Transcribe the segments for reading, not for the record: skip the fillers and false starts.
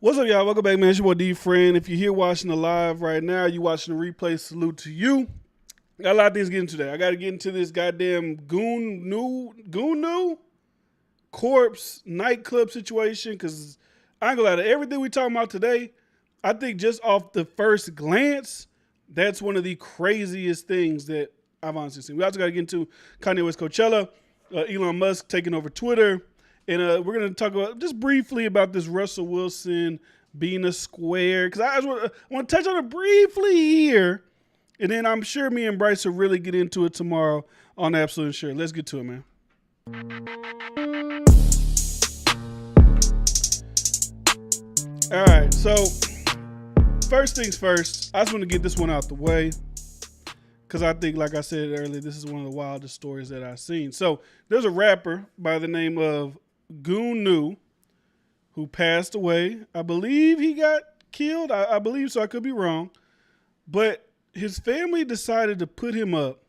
What's up, y'all? Welcome back, man. It's your boy D Friend. If you're here watching the live right now, you watching the replay, salute to you. Got a lot of things to get into today. I got to get into this goddamn Goonu corpse nightclub situation because I ain't gonna lie to everything we talking about today. I think just off the first glance, that's one of the craziest things that I've honestly seen. We also got to get into Kanye West Coachella, Elon Musk taking over Twitter. And we're going to talk about just briefly about this Russell Wilson being a square. Because I want to touch on it briefly here. And then I'm sure me and Bryce will really get into it tomorrow on Absolute Sure. Let's get to it, man. All right. So first things first, I just want to get this one out the way. Because I think, like I said earlier, this is one of the wildest stories that I've seen. So there's a rapper by the name of Goonu who passed away. I believe he got killed. I believe so. I could be wrong. But his family decided to put him up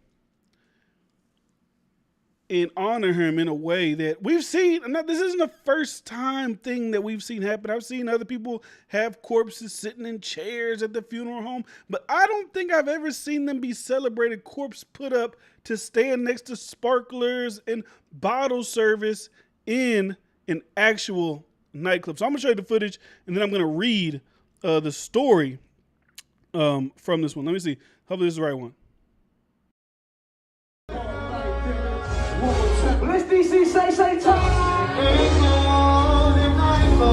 and honor him in a way that we've seen. This isn't the first time thing that we've seen happen. I've seen other people have corpses sitting in chairs at the funeral home, but I don't think I've ever seen them be celebrated corpse put up to stand next to sparklers and bottle service in an actual nightclub. So I'm gonna show you the footage and then I'm gonna read the story from this one. Let me see. Hopefully this is the right one. Let's DC say time.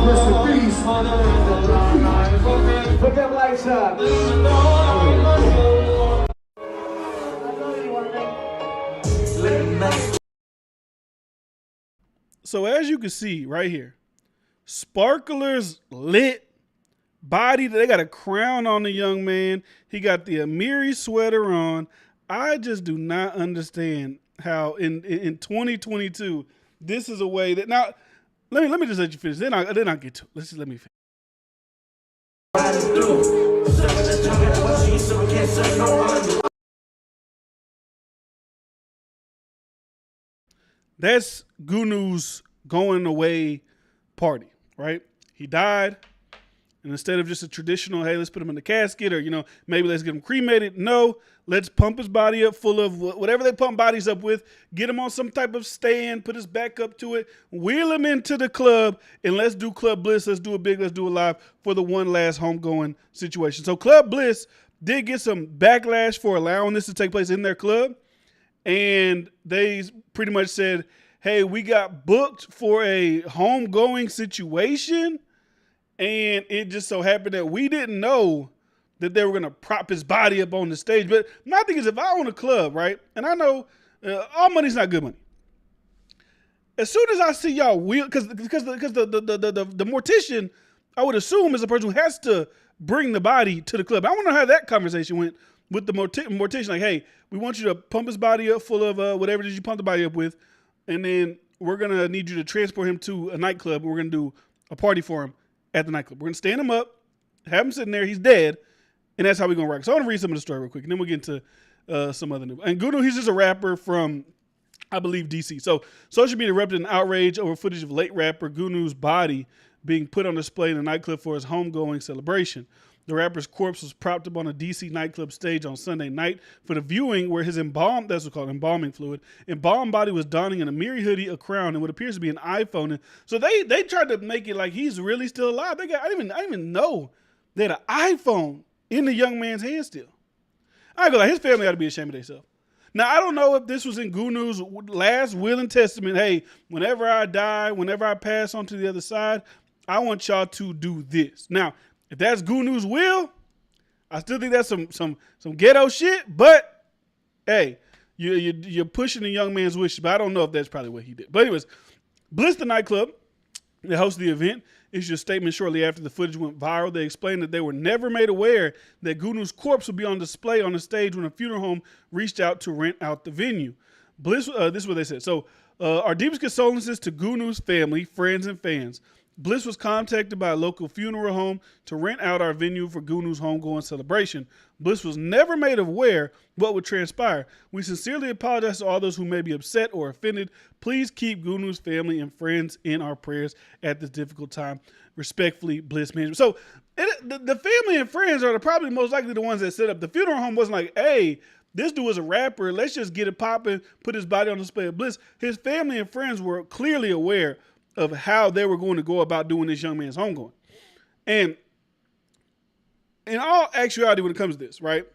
Rest in peace. Put them lights up. So as you can see right here, sparklers lit, body. They got a crown on the young man. He got the Amiri sweater on. I just do not understand how in 2022 this is a way that now let me just let you finish. Then I'll get to it. Let me finish. That's Goonu's going away party, right? He died, and instead of just a traditional, hey, let's put him in the casket, or maybe let's get him cremated. No, let's pump his body up full of whatever they pump bodies up with, get him on some type of stand, put his back up to it, wheel him into the club, and let's do Club Bliss. Let's do it big. Let's do it live for the one last homegoing situation. So Club Bliss did get some backlash for allowing this to take place in their club. And they pretty much said, hey, we got booked for a homegoing situation. And it just so happened that we didn't know that they were going to prop his body up on the stage. But my thing is, if I own a club, right, and I know all money's not good money. As soon as I see y'all wheel, because the mortician, I would assume, is a person who has to bring the body to the club. I want to know how that conversation went with the mortician. Like, hey, we want you to pump his body up full of whatever it is you pump the body up with. And then we're going to need you to transport him to a nightclub. We're going to do a party for him at the nightclub. We're going to stand him up, have him sitting there. He's dead. And that's how we're going to rock. So I want to read some of the story real quick. And then we'll get into some other news. And Goonu, he's just a rapper from, I believe, DC. So social media erupted in outrage over footage of late rapper Goonu's body being put on display in a nightclub for his homegoing celebration. The rapper's corpse was propped up on a DC nightclub stage on Sunday night for the viewing, where his embalmed body was donning an Amiri hoodie, a crown, and what appears to be an iPhone. And so they tried to make it like he's really still alive. I didn't even know they had an iPhone in the young man's hand still. I go like, his family ought to be ashamed of themselves. Now, I don't know if this was in Goonu's last will and testament. Hey, whenever I die, whenever I pass on to the other side, I want y'all to do this. Now, if that's Goonu's will, I still think that's some ghetto shit. But hey, you're pushing the young man's wishes. But I don't know if that's probably what he did. But anyways, Bliss the nightclub, the host of the event, issued a statement shortly after the footage went viral. They explained that they were never made aware that Goonu's corpse would be on display on the stage when a funeral home reached out to rent out the venue. Bliss, this is what they said. So, our deepest condolences to Goonu's family, friends, and fans. Bliss was contacted by a local funeral home to rent out our venue for Gunu's homegoing celebration. Bliss was never made aware what would transpire. We sincerely apologize to all those who may be upset or offended. Please keep Gunu's family and friends in our prayers at this difficult time. Respectfully, Bliss Management. So the family and friends are probably most likely the ones that set up. The funeral home wasn't like, hey, this dude was a rapper. Let's just get it popping, put his body on display of Bliss. His family and friends were clearly aware of how they were going to go about doing this young man's homegoing. And in all actuality, when it comes to this, right,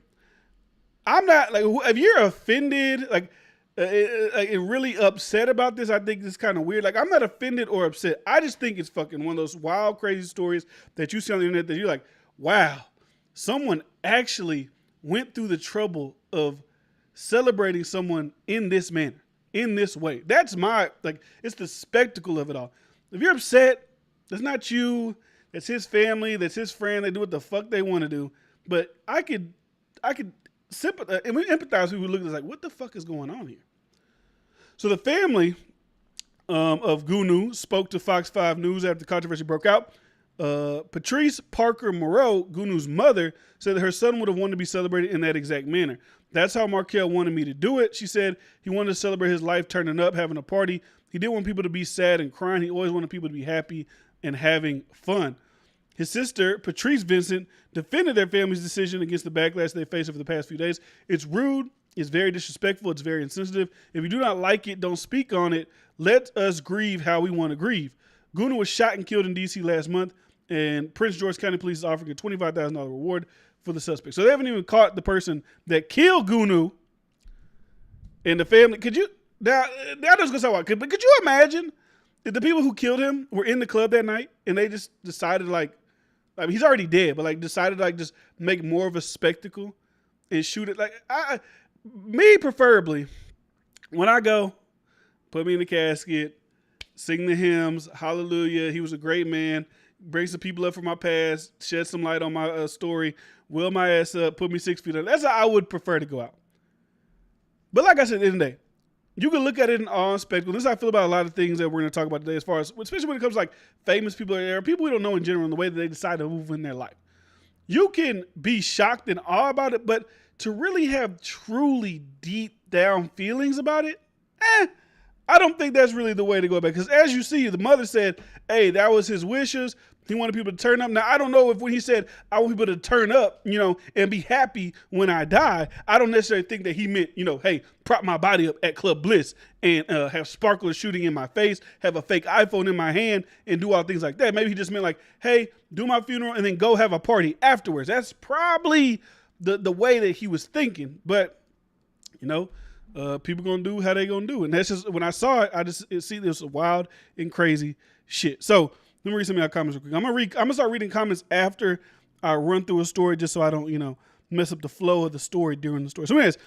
I'm not, like, if you're offended, like really upset about this, I think it's kind of weird. Like, I'm not offended or upset. I just think it's fucking one of those wild, crazy stories that you see on the internet that you're like, wow, someone actually went through the trouble of celebrating someone in this manner, in this way. That's my, like, it's the spectacle of it all. If you're upset, that's not you. That's his family. That's his friend. They do what the fuck they want to do. But I could sympathize, and we empathize with people who look at this like, what the fuck is going on here? So the family of Gunu spoke to Fox 5 News after the controversy broke out. Patrice Parker Moreau, Gunu's mother, said that her son would have wanted to be celebrated in that exact manner. That's how Markel wanted me to do it. She said he wanted to celebrate his life turning up, having a party. He didn't want people to be sad and crying. He always wanted people to be happy and having fun. His sister, Patrice Vincent, defended their family's decision against the backlash they faced over the past few days. It's rude. It's very disrespectful. It's very insensitive. If you do not like it, don't speak on it. Let us grieve how we want to grieve. Gunu was shot and killed in D.C. last month, and Prince George County Police is offering a $25,000 reward for the suspect. So they haven't even caught the person that killed Gunu and the family. Could you, now doesn't go so wild, but could you imagine if the people who killed him were in the club that night and they just decided, like, I mean, he's already dead, but like decided to, like, just make more of a spectacle and shoot it. Like, me preferably, when I go, put me in the casket, sing the hymns, hallelujah, he was a great man, bring some people up from my past, shed some light on my story, will my ass up, put me 6 feet under. That's how I would prefer to go out. But like I said, at the end of the day, you can look at it in awe and spectacle. This is how I feel about a lot of things that we're going to talk about today, as far as, especially when it comes to like famous people or people we don't know in general, and the way that they decide to move in their life. You can be shocked and awe about it, but to really have truly deep down feelings about it, I don't think that's really the way to go about it. Because as you see, the mother said, hey, that was his wishes. He wanted people to turn up. Now, I don't know if when he said, I want people to turn up, and be happy when I die, I don't necessarily think that he meant, hey, prop my body up at Club Bliss and have sparklers shooting in my face, have a fake iPhone in my hand, and do all things like that. Maybe he just meant like, hey, do my funeral and then go have a party afterwards. That's probably the way that he was thinking. But, people gonna do how they gonna do. And that's just, when I saw it, I just see this wild and crazy shit. So let me read some of your comments real quick. I'm gonna start reading comments after I run through a story, just so I don't, mess up the flow of the story during the story. So anyways,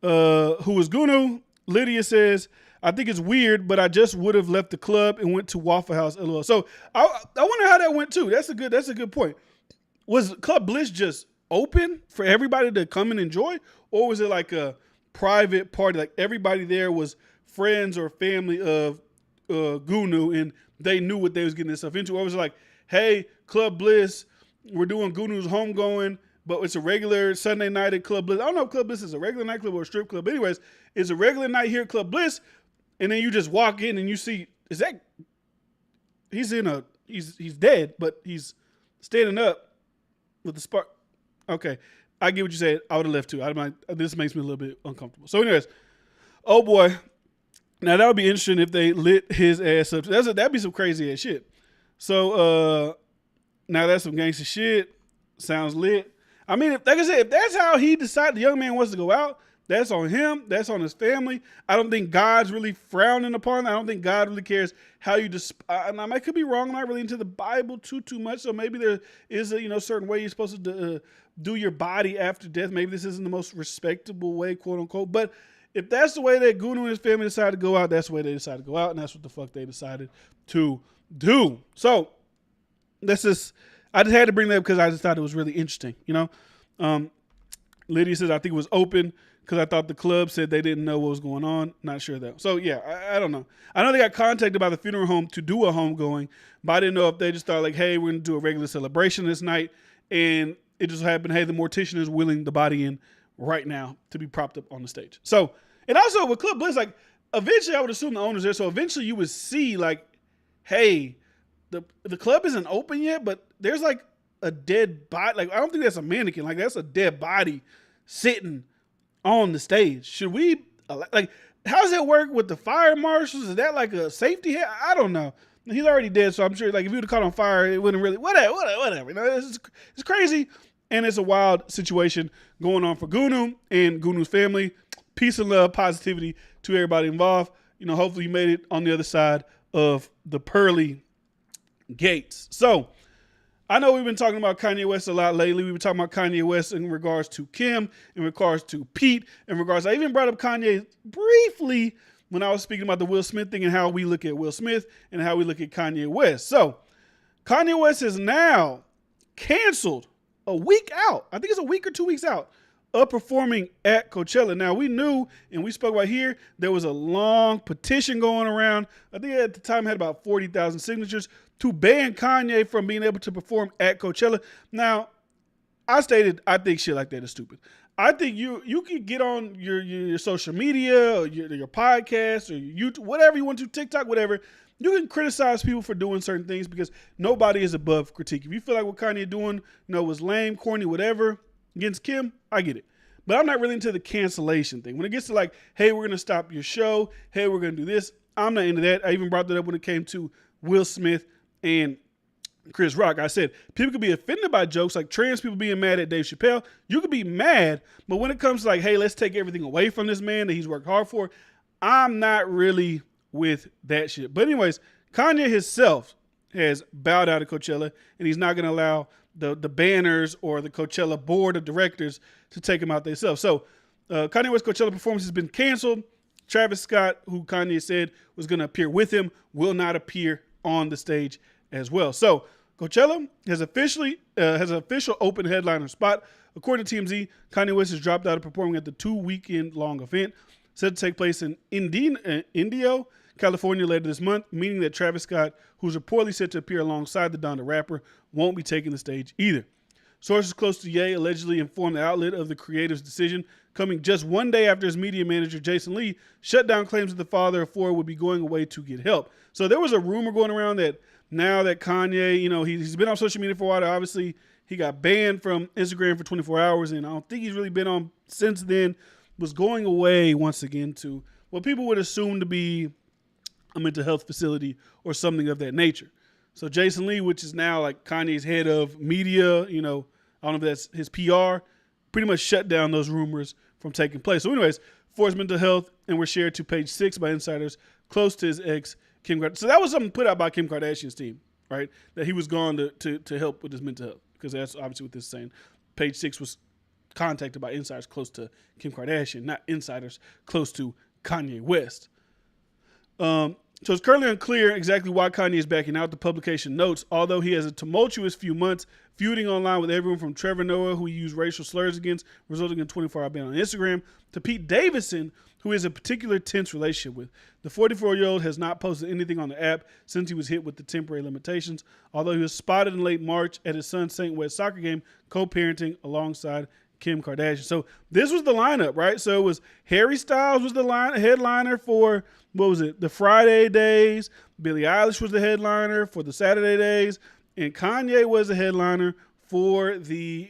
who is Gunu? Lydia says, I think it's weird, but I just would have left the club and went to Waffle House, LOL. So I wonder how that went too. That's a good point. Was Club Bliss just open for everybody to come and enjoy? Or was it like a private party? Like everybody there was friends or family of Gunu, and they knew what they was getting themselves into? Or was it like, hey, Club Bliss, we're doing Gunu's homegoing, but it's a regular Sunday night at Club Bliss. I don't know if Club Bliss is a regular nightclub or a strip club. But anyways, it's a regular night here at Club Bliss, and then you just walk in and you see, he's dead, but he's standing up with the spark. Okay, I get what you said. I would have left too. This makes me a little bit uncomfortable. So anyways, oh boy. Now that would be interesting if they lit his ass up. That'd be some crazy ass shit. So now that's some gangster shit. Sounds lit. I mean, like I said, if that's how he decided the young man wants to go out, that's on him. That's on his family. I don't think God's really frowning upon that. I don't think God really cares how you and I could be wrong. I'm not really into the Bible too much. So maybe there is a certain way you're supposed to do your body after death. Maybe this isn't the most respectable way, quote unquote. But if that's the way that Gunu and his family decided to go out, that's the way they decided to go out, and that's what the fuck they decided to do. So I just had to bring that up because I just thought it was really interesting, Lydia says, I think it was open because I thought the club said they didn't know what was going on. Not sure though. So yeah, I don't know. I know they got contacted by the funeral home to do a homegoing, but I didn't know if they just thought like, hey, we're going to do a regular celebration this night. And it just happened, hey, the mortician is wheeling the body in right now to be propped up on the stage. So, and also with Club Bliss, like eventually I would assume the owner's there. So eventually you would see like, hey, the club isn't open yet, but there's like a dead body. Like, I don't think that's a mannequin. Like, that's a dead body sitting on the stage. Should we, like, how does that work with the fire marshals? Is that like a safety hat? I don't know. He's already dead, so I'm sure, like, if he would have caught on fire, it wouldn't really, whatever. You know, it's crazy, and it's a wild situation going on for Gunu and Gunu's family. Peace and love, positivity to everybody involved. You know, hopefully you made it on the other side of the pearly gates. So, I know we've been talking about Kanye West a lot lately. We've been talking about Kanye West in regards to Kim, in regards to Pete, I even brought up Kanye briefly when I was speaking about the Will Smith thing and how we look at Will Smith and how we look at Kanye West. So, Kanye West is now canceled a week out. I think it's a week or 2 weeks out of performing at Coachella. Now, we knew, and we spoke about here, there was a long petition going around. I think at the time it had about 40,000 signatures to ban Kanye from being able to perform at Coachella. Now, I stated I think shit like that is stupid. I think you can get on your social media or your podcast or your YouTube, whatever you want to, TikTok, whatever. You can criticize people for doing certain things because nobody is above critique. If you feel like what Kanye doing, was lame, corny, whatever, against Kim, I get it. But I'm not really into the cancellation thing. When it gets to like, hey, we're going to stop your show. Hey, we're going to do this. I'm not into that. I even brought that up when it came to Will Smith and Chris Rock. I said, people could be offended by jokes like trans people being mad at Dave Chappelle. You could be mad, but when it comes to like, hey, let's take everything away from this man that he's worked hard for, I'm not really with that shit. But anyways, Kanye himself has bowed out of Coachella, and he's not going to allow the banners or the Coachella board of directors to take him out themselves. So Kanye West Coachella performance has been canceled. Travis Scott, who Kanye said was going to appear with him, will not appear on the stage as well. So Coachella has an official open headliner spot. According to TMZ, Kanye West has dropped out of performing at the 2-weekend-long event set to take place in Indio, California later this month, meaning that Travis Scott, who's reportedly set to appear alongside the Donda rapper, won't be taking the stage either. Sources close to Ye allegedly informed the outlet of the creative's decision, coming just one day after his media manager, Jason Lee, shut down claims that the father of four would be going away to get help. So there was a rumor going around that now that Kanye, he's been on social media for a while. Obviously, he got banned from Instagram for 24 hours, and I don't think he's really been on since then, was going away once again to what people would assume to be a mental health facility or something of that nature. So Jason Lee, which is now like Kanye's head of media, I don't know if that's his PR, pretty much shut down those rumors from taking place. So anyways, for his mental health, and were shared to page 6 by insiders close to his ex, Kim Kardashian. So that was something put out by Kim Kardashian's team, right? That he was gone to help with his mental health, because that's obviously what this is saying. Page 6 was contacted by insiders close to Kim Kardashian, not insiders close to Kanye West. So it's currently unclear exactly why Kanye is backing out. The publication notes, although he has a tumultuous few months feuding online with everyone from Trevor Noah, who he used racial slurs against, resulting in a 24-hour ban on Instagram, to Pete Davidson, who he has a particular tense relationship with. The 44-year-old has not posted anything on the app since he was hit with the temporary limitations, although he was spotted in late March at his son's St. West soccer game, co-parenting alongside Kim Kardashian. So this was the lineup, right? So it was Harry Styles was the headliner for, the Friday days. Billie Eilish was the headliner for the Saturday days. And Kanye was the headliner for the,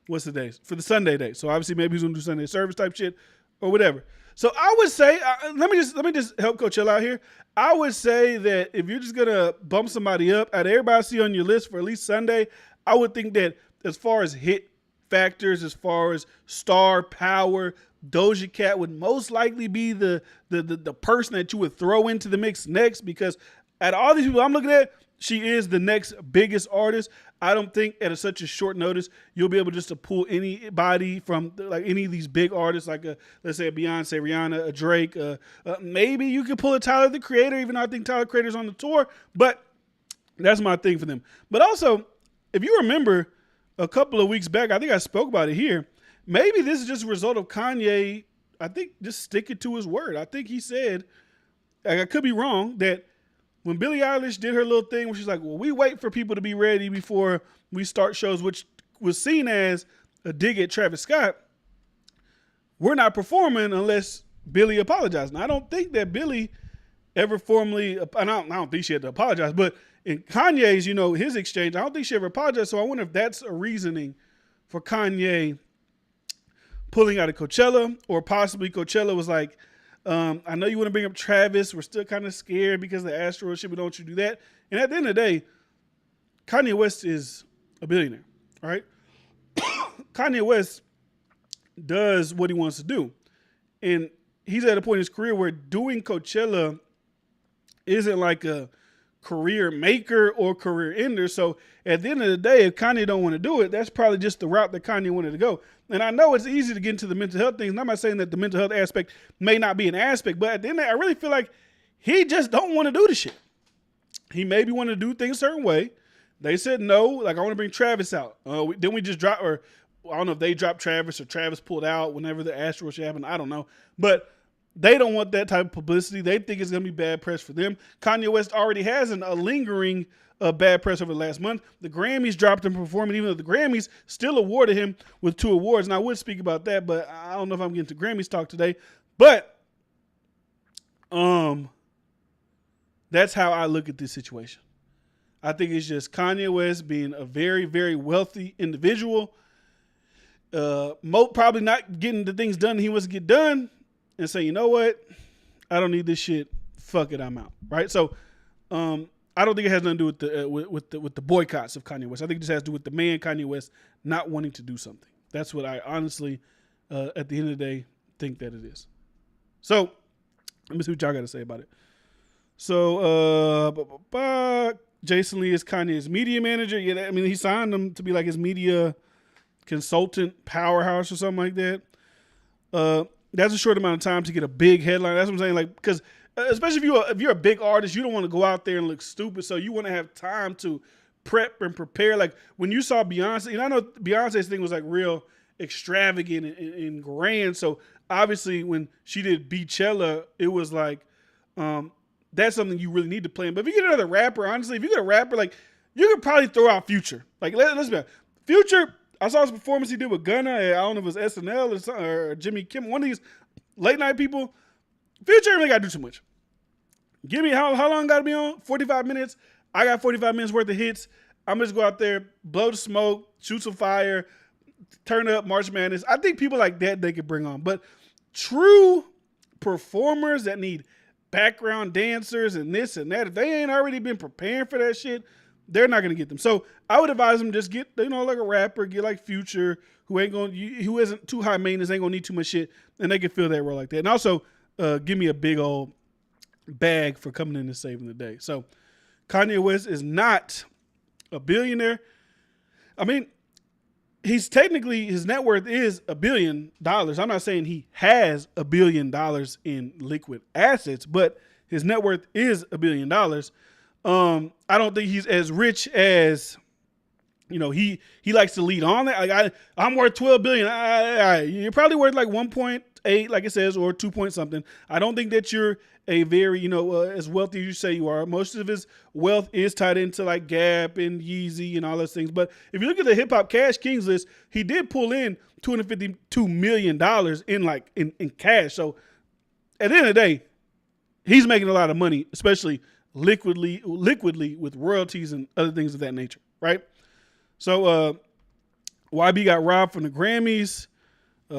for the Sunday days. So obviously maybe he's going to do Sunday service type shit or whatever. So I would say, let me just help Coachella out here. I would say that if you're just going to bump somebody up, out of everybody I see on your list for at least Sunday, I would think that as far as hit factors, as far as star power, Doja Cat would most likely be the person that you would throw into the mix next, because out of all these people I'm looking at, she is the next biggest artist. I don't think at such a short notice you'll be able just to pull anybody from like any of these big artists, like let's say a Beyonce, Rihanna, a Drake. Maybe you could pull a Tyler the Creator, even though I think Tyler the Creator's on the tour. But that's my thing for them. But also, if you remember, a couple of weeks back. I think I spoke about it here. Maybe this is just a result of Kanye, I think, just sticking to his word. I think he said, I could be wrong, that when Billie Eilish did her little thing where she's like, well, we wait for people to be ready before we start shows, which was seen as a dig at Travis Scott. We're not performing unless Billie apologized. And I don't think that Billie ever formally, I don't think she had to apologize, but in Kanye's, his exchange, I don't think she ever apologized. So I wonder if that's a reasoning for Kanye pulling out of Coachella, or possibly Coachella was like, I know you want to bring up Travis. We're still kind of scared because of the asteroid shit. We don't want you to do that. And at the end of the day, Kanye West is a billionaire, all right? Kanye West does what he wants to do. And he's at a point in his career where doing Coachella isn't like a career maker or career ender. So at the end of the day, if Kanye don't want to do it, that's probably just the route that Kanye wanted to go. And I know it's easy to get into the mental health things. And I'm not saying that the mental health aspect may not be an aspect, but at the end of the day, I really feel like he just don't want to do the shit. He maybe want to do things a certain way. They said no, like I want to bring Travis out. Then we just drop, or I don't know if they dropped Travis or Travis pulled out whenever the asteroid shit happened. I don't know. But they don't want that type of publicity. They think it's going to be bad press for them. Kanye West already has a lingering bad press over the last month. The Grammys dropped him performing, even though the Grammys still awarded him with 2 awards. And I would speak about that, but I don't know if I'm getting to Grammys talk today. But that's how I look at this situation. I think it's just Kanye West being a very, very wealthy individual, probably not getting the things done he wants to get done, and say, you know what, I don't need this shit. Fuck it, I'm out. Right. So, I don't think it has nothing to do with the boycotts of Kanye West. I think it just has to do with the man Kanye West not wanting to do something. That's what I honestly, at the end of the day, think that it is. So, let me see what y'all got to say about it. So, Jason Lee is Kanye's media manager. Yeah, I mean, he signed him to be like his media consultant powerhouse or something like that. That's a short amount of time to get a big headline. That's what I'm saying. Like, because especially if you're a big artist, you don't want to go out there and look stupid. So you want to have time to prep and prepare. Like when you saw Beyonce, and I know Beyonce's thing was like real extravagant and grand. So obviously when she did Beachella, it was like, that's something you really need to plan. But if you get another rapper, honestly, if you get a rapper, like you could probably throw out Future. Like let's be honest. Future, I saw his performance he did with Gunna. I don't know if it was SNL or Jimmy Kimmel, one of these late night people. Future ain't really got to do too much. Give me how long got to be on? 45 minutes. I got 45 minutes worth of hits. I'm just go out there, blow the smoke, shoot some fire, turn up March Madness. I think people like that they could bring on. But true performers that need background dancers and this and that, if they ain't already been preparing for that shit, they're not gonna get them. So I would advise them just get, like a rapper, get like Future, who isn't too high maintenance, ain't gonna need too much shit, and they can fill that role like that. And also, give me a big old bag for coming in and saving the day. So Kanye West is not a billionaire. I mean, he's technically, his net worth is $1 billion. I'm not saying he has $1 billion in liquid assets, but his net worth is $1 billion. I don't think he's as rich as, he likes to lead on that. Like I'm worth 12 billion. You're probably worth like 1.8, like it says, or 2 point something. I don't think that you're a very, as wealthy as you say you are. Most of his wealth is tied into like Gap and Yeezy and all those things. But if you look at the Hip Hop Cash Kings list, he did pull in $252 million in cash. So at the end of the day, he's making a lot of money, especially liquidly with royalties and other things of that nature, right? So YB got robbed from the Grammys.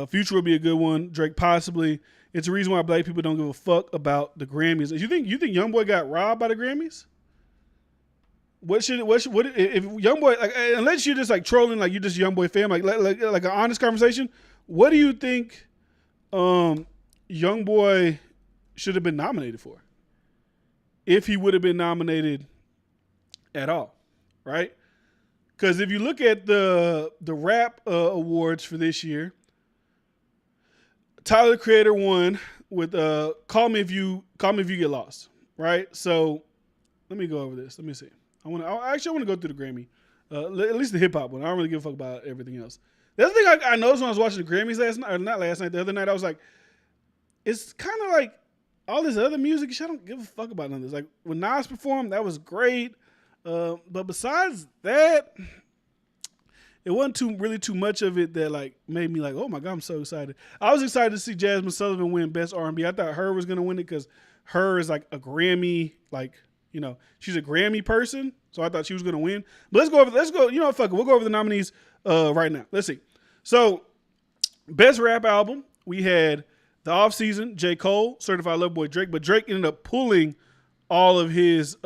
Future will be a good one. Drake possibly. It's a reason why black people don't give a fuck about the Grammys. You think YoungBoy got robbed by the Grammys? What if YoungBoy, like, unless you're just like trolling, like you're just YoungBoy fan, like an honest conversation, what do you think YoungBoy should have been nominated for? If he would have been nominated at all, right? Because if you look at the rap awards for this year, Tyler the Creator won with "Call Me If You Get Lost," right? So let me go over this. Let me see. I actually want to go through the Grammy At least the hip hop one. I don't really give a fuck about everything else. The other thing I noticed when I was watching the Grammys last night, or not last night, the other night, I was like, it's kind of like all this other music. I don't give a fuck about none of this. Like when Nas performed, that was great. But besides that, it wasn't really too much of it that like made me like, oh my god, I'm so excited. I was excited to see Jasmine Sullivan win Best R&B. I thought her was gonna win it because her is like a Grammy, like she's a Grammy person, so I thought she was gonna win. But let's go. Fuck it. We'll go over the nominees right now. Let's see. So, Best Rap Album, we had The Off Season, J. Cole, Certified Lover Boy, Drake, but Drake ended up pulling all of his.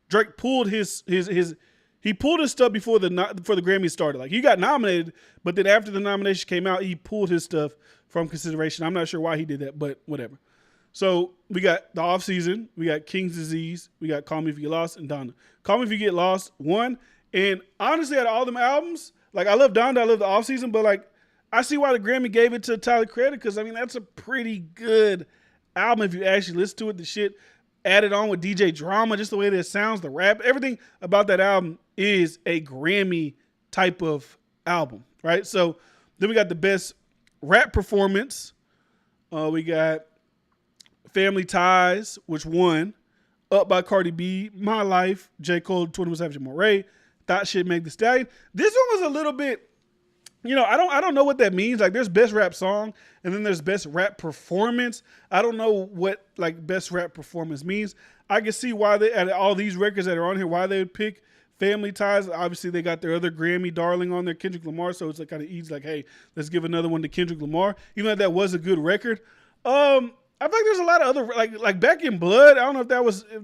Drake pulled his he pulled his stuff before the Grammys started. Like he got nominated, but then after the nomination came out, he pulled his stuff from consideration. I'm not sure why he did that, but whatever. So we got The Off Season, we got King's Disease, we got Call Me If You Get Lost, and Donda. Call Me If You Get Lost won, and honestly, out of all them albums, like I love Donda, I love The Off Season, but like I see why the Grammy gave it to Tyler Creator because I mean that's a pretty good album if you actually listen to it. The shit added on with DJ Drama, just the way that it sounds, the rap, everything about that album is a Grammy type of album, right? So then we got the Best Rap Performance. We got Family Ties, which won. Up by Cardi B, My Life, J. Cole, 21 Savage, and Moray. Thought Shit Meg the Stallion. This one was a little bit, I don't know what that means. Like there's Best Rap Song and then there's Best Rap Performance. I don't know what like Best Rap Performance means. I can see why they, at all these records that are on here, why they would pick Family Ties. Obviously they got their other Grammy darling on there, Kendrick Lamar. So it's like kind of easy, like, hey, let's give another one to Kendrick Lamar. Even though that was a good record. I feel like there's a lot of other like Back in Blood. I don't know if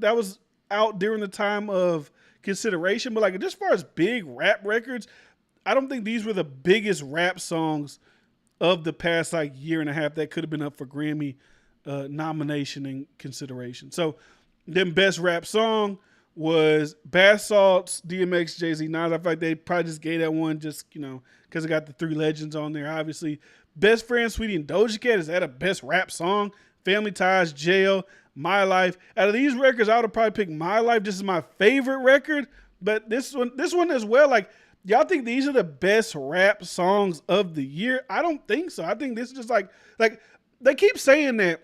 that was out during the time of consideration, but like just as far as big rap records, I don't think these were the biggest rap songs of the past like year and a half that could have been up for Grammy nomination and consideration. So then Best Rap Song was Bath Salts, DMX, Jay-Z, Nas. I feel like they probably just gave that one just, because it got the three legends on there, obviously. Best Friend, Sweetie, and Doja Cat. Is that a best rap song? Family Ties, Jail, My Life. Out of these records, I would have probably picked My Life. This is my favorite record. But this one as well, like, y'all think these are the best rap songs of the year? I don't think so. I think this is just like they keep saying that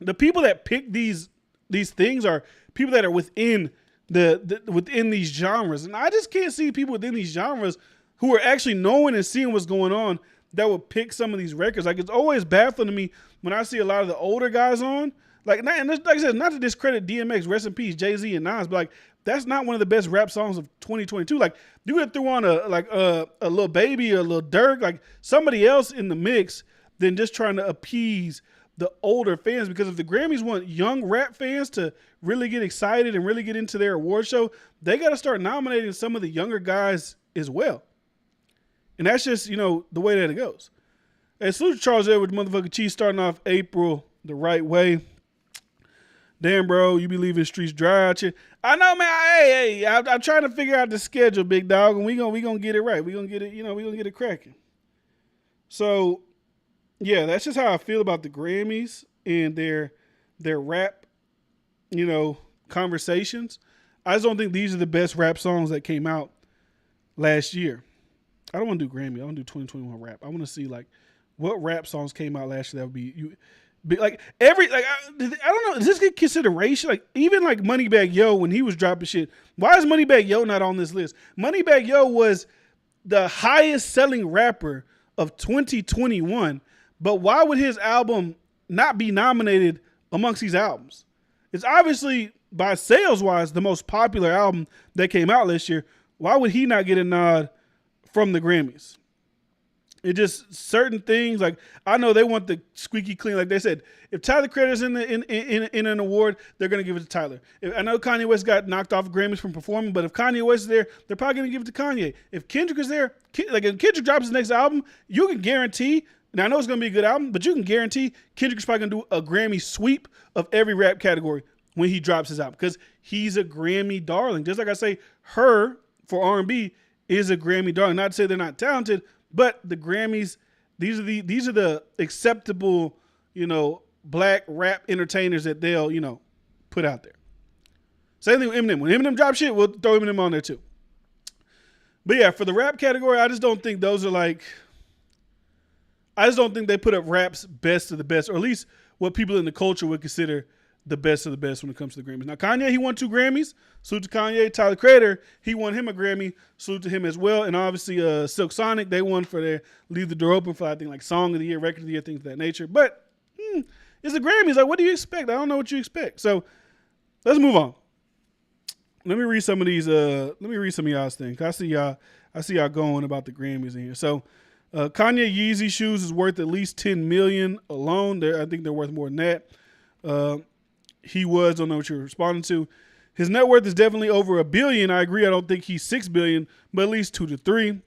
the people that pick these things are people that are within within these genres. And I just can't see people within these genres who are actually knowing and seeing what's going on that would pick some of these records. Like it's always baffling to me when I see a lot of the older guys on. Like I said, not to discredit DMX, rest in peace, Jay-Z and Nas, but like that's not one of the best rap songs of 2022. Like you could throw on a Lil Baby or a Lil Durk, like somebody else in the mix than just trying to appease the older fans. Because if the Grammys want young rap fans to really get excited and really get into their award show, they got to start nominating some of the younger guys as well. And that's just, the way that it goes. And salute to Charles Edwards, motherfucking Chiefs, starting off April the right way. Damn, bro, you be leaving the streets dry out here. I know, man. I'm trying to figure out the schedule, big dog, and we gonna get it right. We gonna get it, we gonna get it cracking. So, yeah, that's just how I feel about the Grammys and their rap, conversations. I just don't think these are the best rap songs that came out last year. I don't want to do Grammy. I want to do 2021 rap. I want to see like what rap songs came out last year that would be like I don't know. Does this get consideration? Like even like Moneybagg Yo when he was dropping shit. Why is Moneybagg Yo not on this list? Moneybagg Yo was the highest selling rapper of 2021, but why would his album not be nominated amongst these albums? It's obviously by sales wise the most popular album that came out last year. Why would he not get a nod from the Grammys? It just certain things, like I know they want the squeaky clean. Like they said, if Tyler Creator's in an award, they're gonna give it to Tyler. I know Kanye West got knocked off Grammys from performing, but if Kanye West is there, they're probably gonna give it to Kanye. If Kendrick is there, like if Kendrick drops his next album, you can guarantee. Now I know it's gonna be a good album, but you can guarantee Kendrick's probably gonna do a Grammy sweep of every rap category when he drops his album because he's a Grammy darling. Just like I say, Her for R&B is a Grammy darling. Not to say they're not talented. But the Grammys, these are the acceptable, black rap entertainers that they'll, put out there. Same thing with Eminem. When Eminem drop shit, we'll throw Eminem on there too. But yeah, for the rap category, I just don't think those are like. I just don't think they put up rap's best of the best, or at least what people in the culture would consider the best of the best when it comes to the Grammys. Now, Kanye, he won 2 Grammys. Salute to Kanye. Tyler, Creator, he won him a Grammy. Salute to him as well. And obviously, Silk Sonic, they won for their Leave the Door Open for, I think, like Song of the Year, Record of the Year, things of that nature. But it's the Grammys. Like, what do you expect? I don't know what you expect. So let's move on. Let me read some of these. Let me read some of y'all's things. I see y'all going about the Grammys in here. So Kanye Yeezy shoes is worth at least $10 million alone. I think they're worth more than that. He was, don't know what you're responding to. His net worth is definitely over $1 billion. I agree. I don't think he's $6 billion, but at least 2 to 3.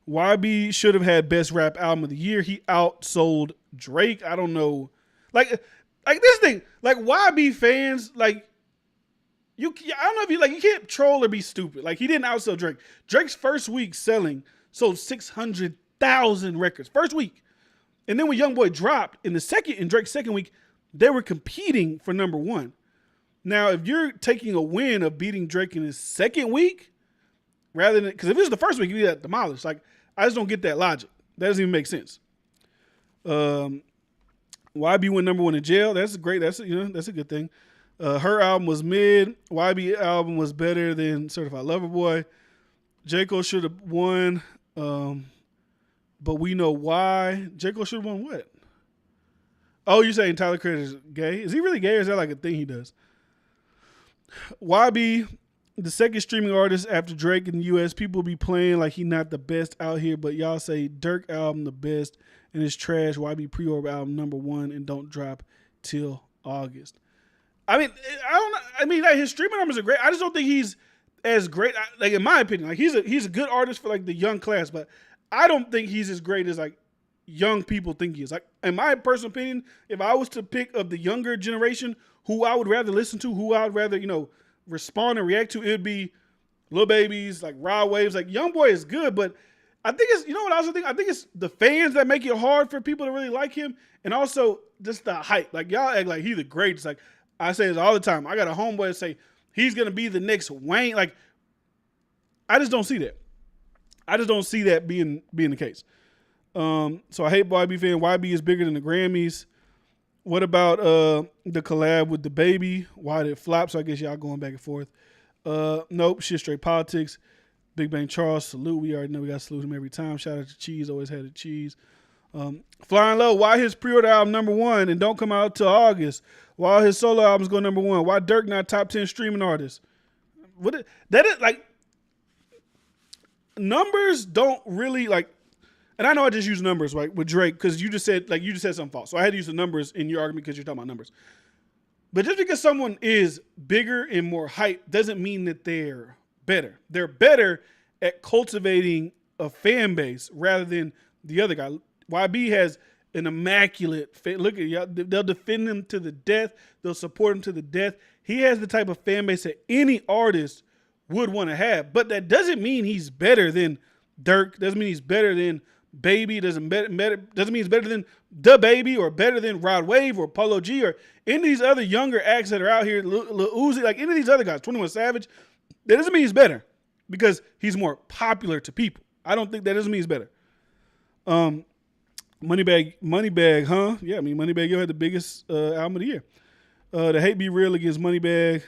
YB should have had best rap album of the year. He outsold Drake. I don't know. Like this thing, like YB fans, like I don't know if you can't troll or be stupid. Like he didn't outsell Drake. Drake's first week selling sold 600,000 records. First week. And then when YoungBoy dropped in Drake's second week, they were competing for number 1. Now, if you're taking a win of beating Drake in his second week, rather than, because if it was the first week, you got demolished. Like, I just don't get that logic. That doesn't even make sense. YB went number 1 in jail. That's great. That's a good thing. Her album was mid. YB album was better than Certified Lover Boy. J. Cole should have won, but we know why. J. Cole should have won what? Oh, you're saying Tyler Creator's gay? Is he really gay, or is that like a thing he does? YB, the second streaming artist after Drake in the U.S., people be playing like he not the best out here, but y'all say Dirk album the best and it's trash. YB pre-order album number 1 and don't drop till August. I mean, I don't know. I mean, like his streaming numbers are great. I just don't think he's as great. Like in my opinion, like he's a good artist for like the young class, but I don't think he's as great as like young people think he is. Like in my personal opinion, if I was to pick of the younger generation who I would rather listen to, who I would rather respond and react to, it would be Lil Babies, like Rod Waves. Like YoungBoy is good, but I think it's what I also think. I think it's the fans that make it hard for people to really like him, and also just the hype. Like y'all act like he's the greatest. Like I say this all the time. I got a homeboy that say he's gonna be the next Wayne. Like I just don't see that. I just don't see that being the case. So I hate YB fan. YB is bigger than the Grammys. What about the collab with the baby? Why did it flop? So I guess y'all going back and forth. Nope, shit straight politics. Big Bang Charles, salute. We already know we got to salute him every time. Shout out to Cheese, always had the cheese. Flying Low, why his pre-order album number 1 and don't come out till August? Why his solo albums go number 1? Why Dirk not top 10 streaming artist? That is like numbers don't really like. And I know I just use numbers right with Drake because you just said something false. So I had to use the numbers in your argument because you're talking about numbers. But just because someone is bigger and more hype doesn't mean that they're better. They're better at cultivating a fan base rather than the other guy. YB has an immaculate fan. Look at y'all. They'll defend him to the death. They'll support him to the death. He has the type of fan base that any artist would want to have. But that doesn't mean he's better than Dirk. Doesn't mean he's better than Baby. Doesn't mean he's better than The Baby or better than Rod Wave or Polo G or any of these other younger acts that are out here, Lil Uzi, like any of these other guys, 21 Savage. That doesn't mean he's better because he's more popular to people. I don't think that doesn't mean he's better. Moneybag, huh? Yeah, I mean, Moneybag, you had the biggest album of the year. The Hate Be Real against Moneybag.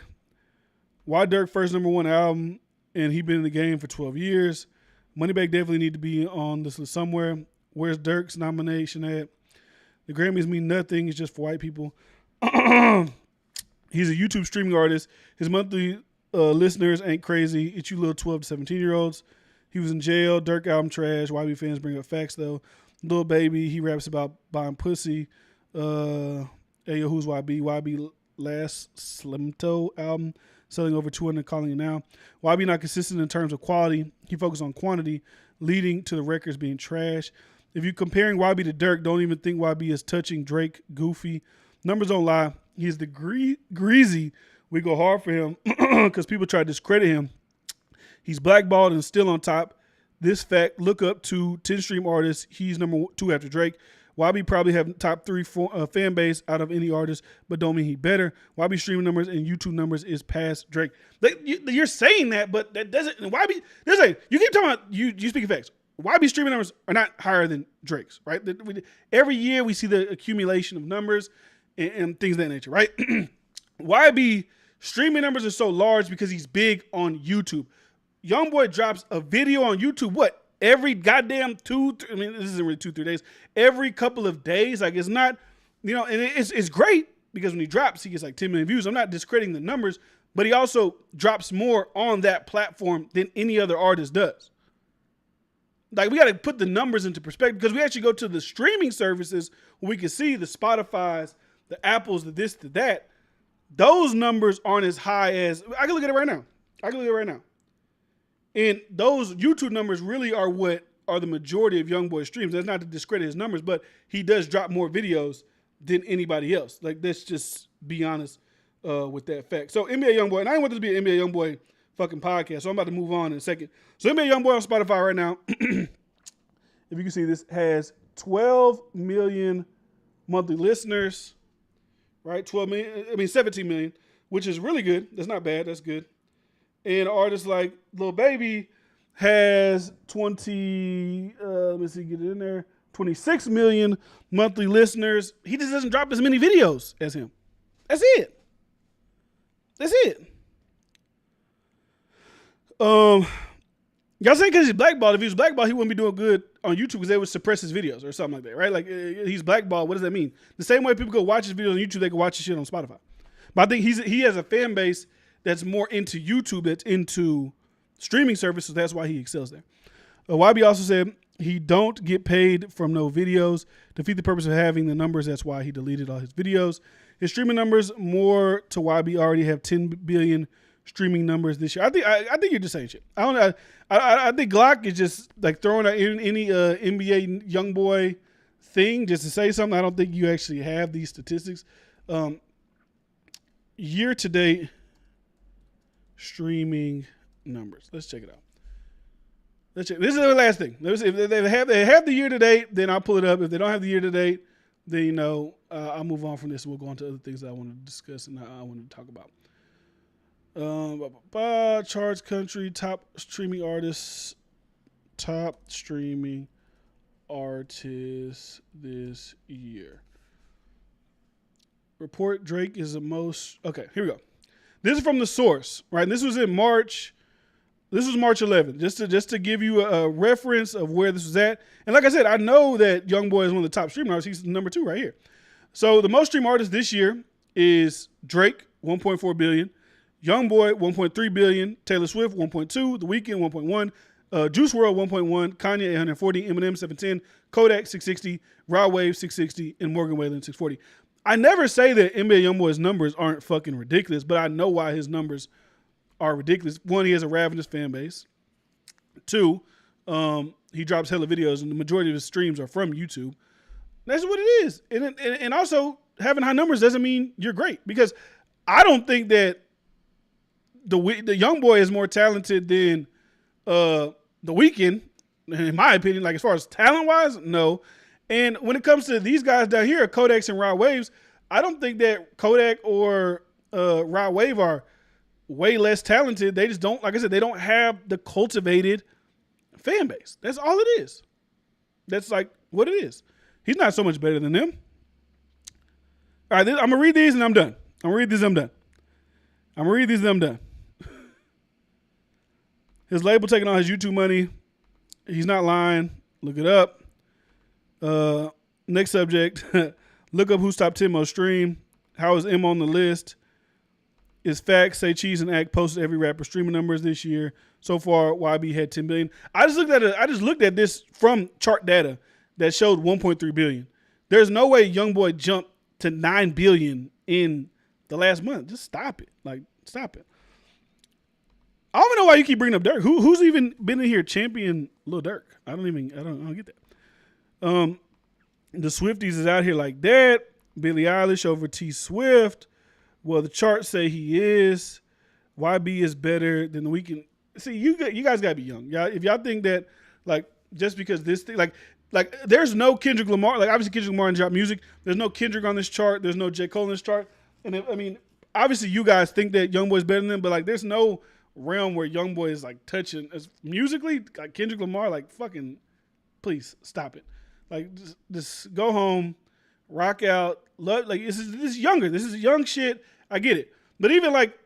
Why Dirk first number 1 album and he been in the game for 12 years. Moneybag definitely need to be on this list somewhere. Where's Dirk's nomination at? The Grammys mean nothing. It's just for white people. He's a YouTube streaming artist. His monthly listeners ain't crazy. It's you little 12 to 17-year-olds. He was in jail. Dirk album trash. YB fans bring up facts, though. Lil Baby, he raps about buying pussy. Hey, yo, who's YB? YB last Slim Toe album. Selling over 200, calling it now. YB not consistent in terms of quality. He focused on quantity, leading to the records being trash. If you're comparing YB to Dirk, don't even think YB is touching Drake, Goofy. Numbers don't lie. He's the greasy. We go hard for him because people try to discredit him. He's blackballed and still on top. This fact, look up to 10 stream artists. He's number 2 after Drake. YB probably have top 3 fan base out of any artist, but don't mean he better. YB streaming numbers and YouTube numbers is past Drake. You're saying that, but that doesn't. YB, you keep talking about you speaking facts. YB streaming numbers are not higher than Drake's, right? Every year we see the accumulation of numbers and things of that nature, right? YB streaming numbers are so large because he's big on YouTube. YoungBoy drops a video on YouTube, what? Every goddamn this isn't really 2-3 days. Every couple of days. Like, it's not, and it's great because when he drops, he gets like 10 million views. I'm not discrediting the numbers, but he also drops more on that platform than any other artist does. Like, we got to put the numbers into perspective because we actually go to the streaming services where we can see the Spotify's, the Apples, the this, the that. Those numbers aren't as high as, I can look at it right now. And those YouTube numbers really are what are the majority of YoungBoy streams. That's not to discredit his numbers, but he does drop more videos than anybody else. Like, let's just be honest with that fact. So NBA YoungBoy, and I didn't want this to be an NBA YoungBoy fucking podcast, so I'm about to move on in a second. So NBA YoungBoy on Spotify right now, if you can see this, has 12 million monthly listeners, right? 17 million, which is really good. That's not bad. That's good. And artists like Lil Baby has 26 million monthly listeners. He just doesn't drop as many videos as him. That's it. Y'all saying because he's blackballed. If he was blackballed, he wouldn't be doing good on YouTube because they would suppress his videos or something like that, right? Like, he's blackballed. What does that mean? The same way people go watch his videos on YouTube, they can watch his shit on Spotify. But I think he has a fan base that's more into YouTube, that's into streaming services. That's why he excels there. YB also said he don't get paid from no videos. Defeat the purpose of having the numbers. That's why he deleted all his videos. His streaming numbers more to YB already have 10 billion streaming numbers this year. I think you're just saying shit. I think Glock is just like throwing out any NBA YoungBoy thing just to say something. I don't think you actually have these statistics. Year to date streaming numbers. Let's check it out. This is the last thing. If they have the year to date, then I'll pull it up. If they don't have the year to date, then I'll move on from this and we'll go on to other things that I want to discuss and I want to talk about. Charts country, top streaming artists this year. Report Drake is the most. Okay, here we go. This is from The Source, right? And this was in March. This was March 11th, just to give you a reference of where this was at. And like I said, I know that YoungBoy is one of the top streaming artists. He's number 2 right here. So the most streamed artist this year is Drake, 1.4 billion. YoungBoy, 1.3 billion. Taylor Swift, 1.2. The Weeknd, 1.1. Juice WRLD, 1.1. Kanye, 840. Eminem, 710. Kodak, 660. Rod Wave, 660. And Morgan Wallen, 640. I never say that NBA YoungBoy's numbers aren't fucking ridiculous, but I know why his numbers are ridiculous. 1, he has a ravenous fan base. 2, he drops hella videos, and the majority of his streams are from YouTube. That's what it is. And also, having high numbers doesn't mean you're great, because I don't think that the YoungBoy is more talented than The Weeknd, in my opinion. Like, as far as talent-wise, no. And when it comes to these guys down here, Kodaks and Rod Waves, I don't think that Kodak or Rod Wave are way less talented. They just don't, like I said, they don't have the cultivated fan base. That's all it is. That's like what it is. He's not so much better than them. All right, I'm going to read these and I'm done. His label taking all his YouTube money. He's not lying. Look it up. Next subject. Look up who's top 10 most streamed. How is M on the list? Is facts say Cheese and Act posted every rapper streaming numbers this year. So far, YB had 10 billion. I just looked at this from chart data that showed 1.3 billion. There's no way YoungBoy jumped to 9 billion in the last month. Just stop it. Stop it. I don't even know why you keep bringing up Dirk. Who's even been in here champion Lil Durk? I don't get that. The Swifties is out here like that. Billie Eilish over T Swift. Well, the charts say he is. YB is better than The Weeknd. See, you guys gotta be young. Y'all, if y'all think that, like, just because this thing, like Like, there's no Kendrick Lamar. Like, obviously Kendrick Lamar dropped music. There's no Kendrick on this chart. There's no J. Cole on this chart. And I mean, obviously you guys think that YoungBoy's better than them, but like, there's no realm where YoungBoy is like touching as musically. Like Kendrick Lamar, like fucking, please stop it. Like, just go home, rock out. Love, like this is younger. This is young shit. I get it, but even like,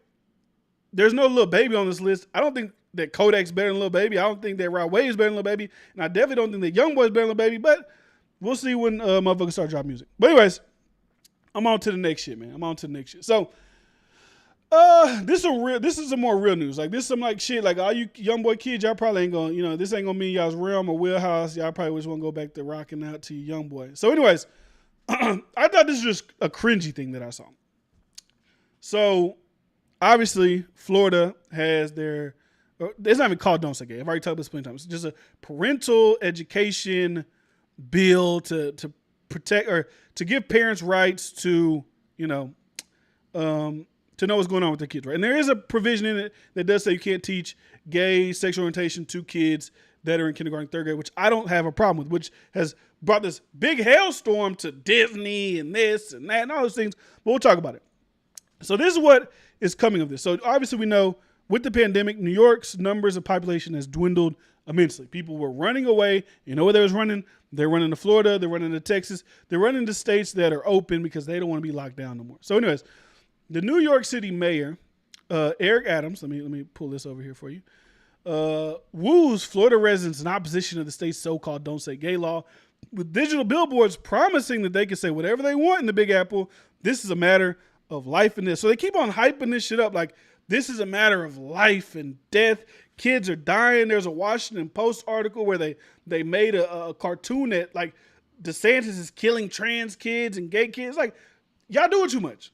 there's no Lil Baby on this list. I don't think that Kodak's better than Lil Baby. I don't think that Rod Wave is better than Lil Baby. And I definitely don't think that YoungBoy's better than Lil Baby. But we'll see when motherfuckers start dropping music. But anyways, I'm on to the next shit, man. I'm on to the next shit. So this is some more real news. Like, this is some like shit. Like, all you YoungBoy kids, y'all probably ain't gonna, this ain't gonna mean y'all's realm or wheelhouse. Y'all probably just wanna go back to rocking out to your YoungBoy. So anyways, I thought this was just a cringy thing that I saw. So obviously Florida has their, it's not even called Don't Say Gay. I've already talked about this plenty of times. It's just a parental education bill to protect or to give parents rights to, to know what's going on with their kids, right? And there is a provision in it that does say you can't teach gay sexual orientation to kids that are in kindergarten, third grade, which I don't have a problem with, which has brought this big hailstorm to Disney and this and that and all those things. But we'll talk about it. So this is what is coming of this. So obviously we know with the pandemic, New York's numbers of population has dwindled immensely. People were running away. You know where they was running? They're running to Florida. They're running to Texas. They're running to states that are open because they don't want to be locked down no more. So anyways, the New York City mayor, Eric Adams, let me pull this over here for you, woos Florida residents in opposition to the state's so-called Don't Say Gay law with digital billboards promising that they can say whatever they want in the Big Apple. This is a matter of life and death. So they keep on hyping this shit up like this is a matter of life and death. Kids are dying. There's a Washington Post article where they made a cartoon that like DeSantis is killing trans kids and gay kids. Like, y'all doing too much,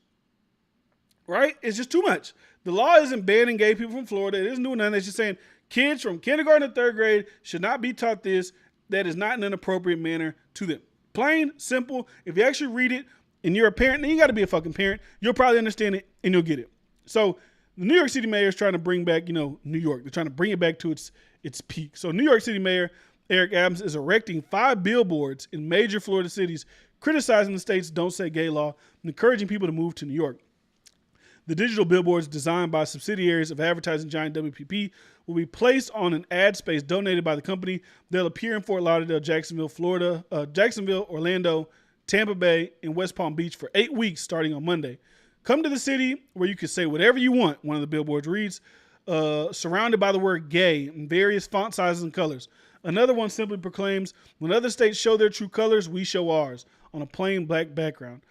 right? It's just too much. The law isn't banning gay people from Florida. It isn't doing nothing. It's just saying kids from kindergarten to third grade should not be taught this. That is not in an appropriate manner to them. Plain, simple. If you actually read it and you're a parent, then you got to be a fucking parent. You'll probably understand it and you'll get it. So the New York City mayor is trying to bring back, New York. They're trying to bring it back to its peak. So New York City mayor Eric Adams is erecting 5 billboards in major Florida cities criticizing the state's Don't Say Gay law and encouraging people to move to New York. The digital billboards designed by subsidiaries of advertising giant WPP will be placed on an ad space donated by the company. They'll appear in Fort Lauderdale, Jacksonville, Florida, Jacksonville, Orlando, Tampa Bay, and West Palm Beach for 8 weeks starting on Monday. Come to the city where you can say whatever you want, one of the billboards reads, surrounded by the word gay in various font sizes and colors. Another one simply proclaims, when other states show their true colors, we show ours, on a plain black background.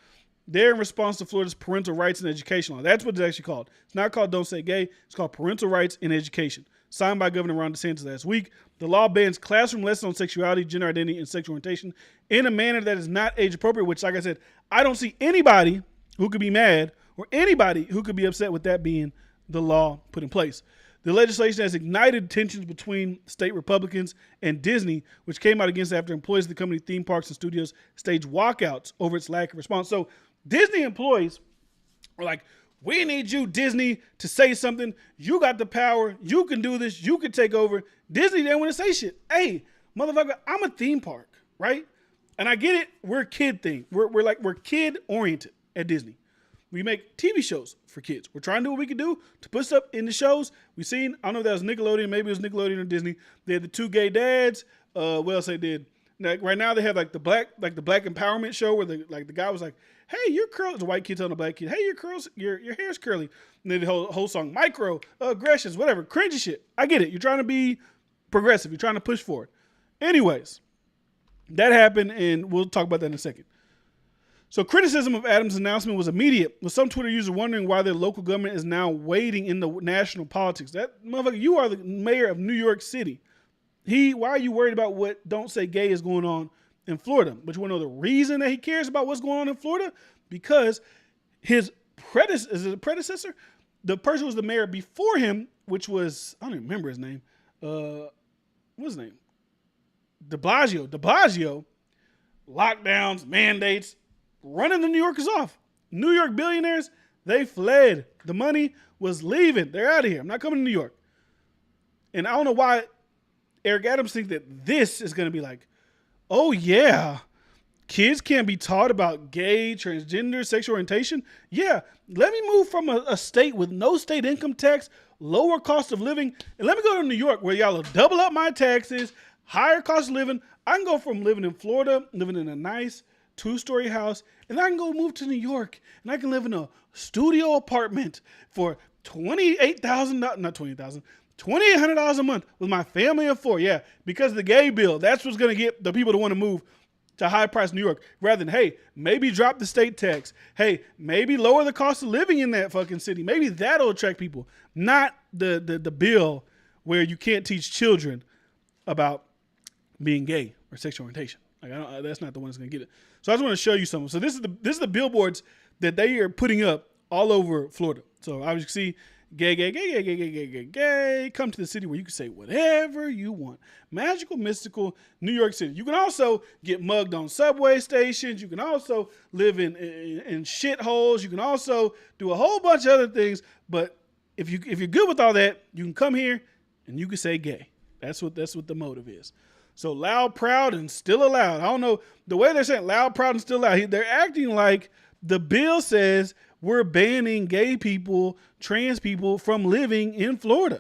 They're in response to Florida's parental rights and education law. That's what it's actually called. It's not called Don't Say Gay. It's called Parental Rights in Education. Signed by Governor Ron DeSantis last week. The law bans classroom lessons on sexuality, gender identity, and sexual orientation in a manner that is not age appropriate, which, like I said, I don't see anybody who could be mad or anybody who could be upset with that being the law put in place. The legislation has ignited tensions between state Republicans and Disney, which came out against after employees of the company theme parks and studios staged walkouts over its lack of response. So Disney employees are like, we need you, Disney, to say something. You got the power. You can do this. You can take over. Disney didn't want to say shit. Hey, motherfucker, I'm a theme park, right? And I get it. We're a kid thing. We're kid oriented at Disney. We make TV shows for kids. We're trying to do what we can do to put stuff in the shows. We seen, I don't know if that was Nickelodeon, maybe it was Nickelodeon or Disney. They had the 2 gay dads. What else they did? Like right now they have like the black empowerment show where the guy was like, hey, your curls, the white kid telling the black kid, hey, your curls, your hair's curly. And then the whole song, micro aggressions, whatever, cringy shit. I get it. You're trying to be progressive. You're trying to push forward. Anyways, that happened, and we'll talk about that in a second. So criticism of Adams' announcement was immediate, with some Twitter users wondering why their local government is now wading in the national politics. That motherfucker, you are the mayor of New York City. Why are you worried about what Don't Say Gay is going on in Florida? But you want to know the reason that he cares about what's going on in Florida? Because his predecessor, the person who was the mayor before him, which was, I don't even remember his name. What's his name? De Blasio, lockdowns, mandates, running the New Yorkers off. New York billionaires, they fled. The money was leaving. They're out of here. I'm not coming to New York. And I don't know why Eric Adams thinks that this is going to be like, Oh yeah, kids can't be taught about gay, transgender, sexual orientation. Yeah, let me move from a state with no state income tax, lower cost of living, and let me go to New York where y'all will double up my taxes, higher cost of living. I can go from living in Florida, living in a nice 2-story house, and I can go move to New York and I can live in a studio apartment for $2,800 a month with my family of 4. Yeah, because of the gay bill. That's what's gonna get the people to want to move to high price New York, rather than, hey, maybe drop the state tax. Hey, maybe lower the cost of living in that fucking city. Maybe that'll attract people. Not the bill where you can't teach children about being gay or sexual orientation. Like that's not the one that's gonna get it. So I just want to show you something. So this is the billboards that they are putting up all over Florida. So obviously see gay, gay, gay, gay, gay, gay, gay, gay, gay. Come to the city where you can say whatever you want. Magical, mystical, New York City. You can also get mugged on subway stations. You can also live in shitholes. You can also do a whole bunch of other things. But if you're good with all that, you can come here and you can say gay. That's what the motive is. So loud, proud, and still allowed. I don't know the way they're saying loud, proud, and still allowed. They're acting like the bill says we're banning gay people, trans people from living in Florida.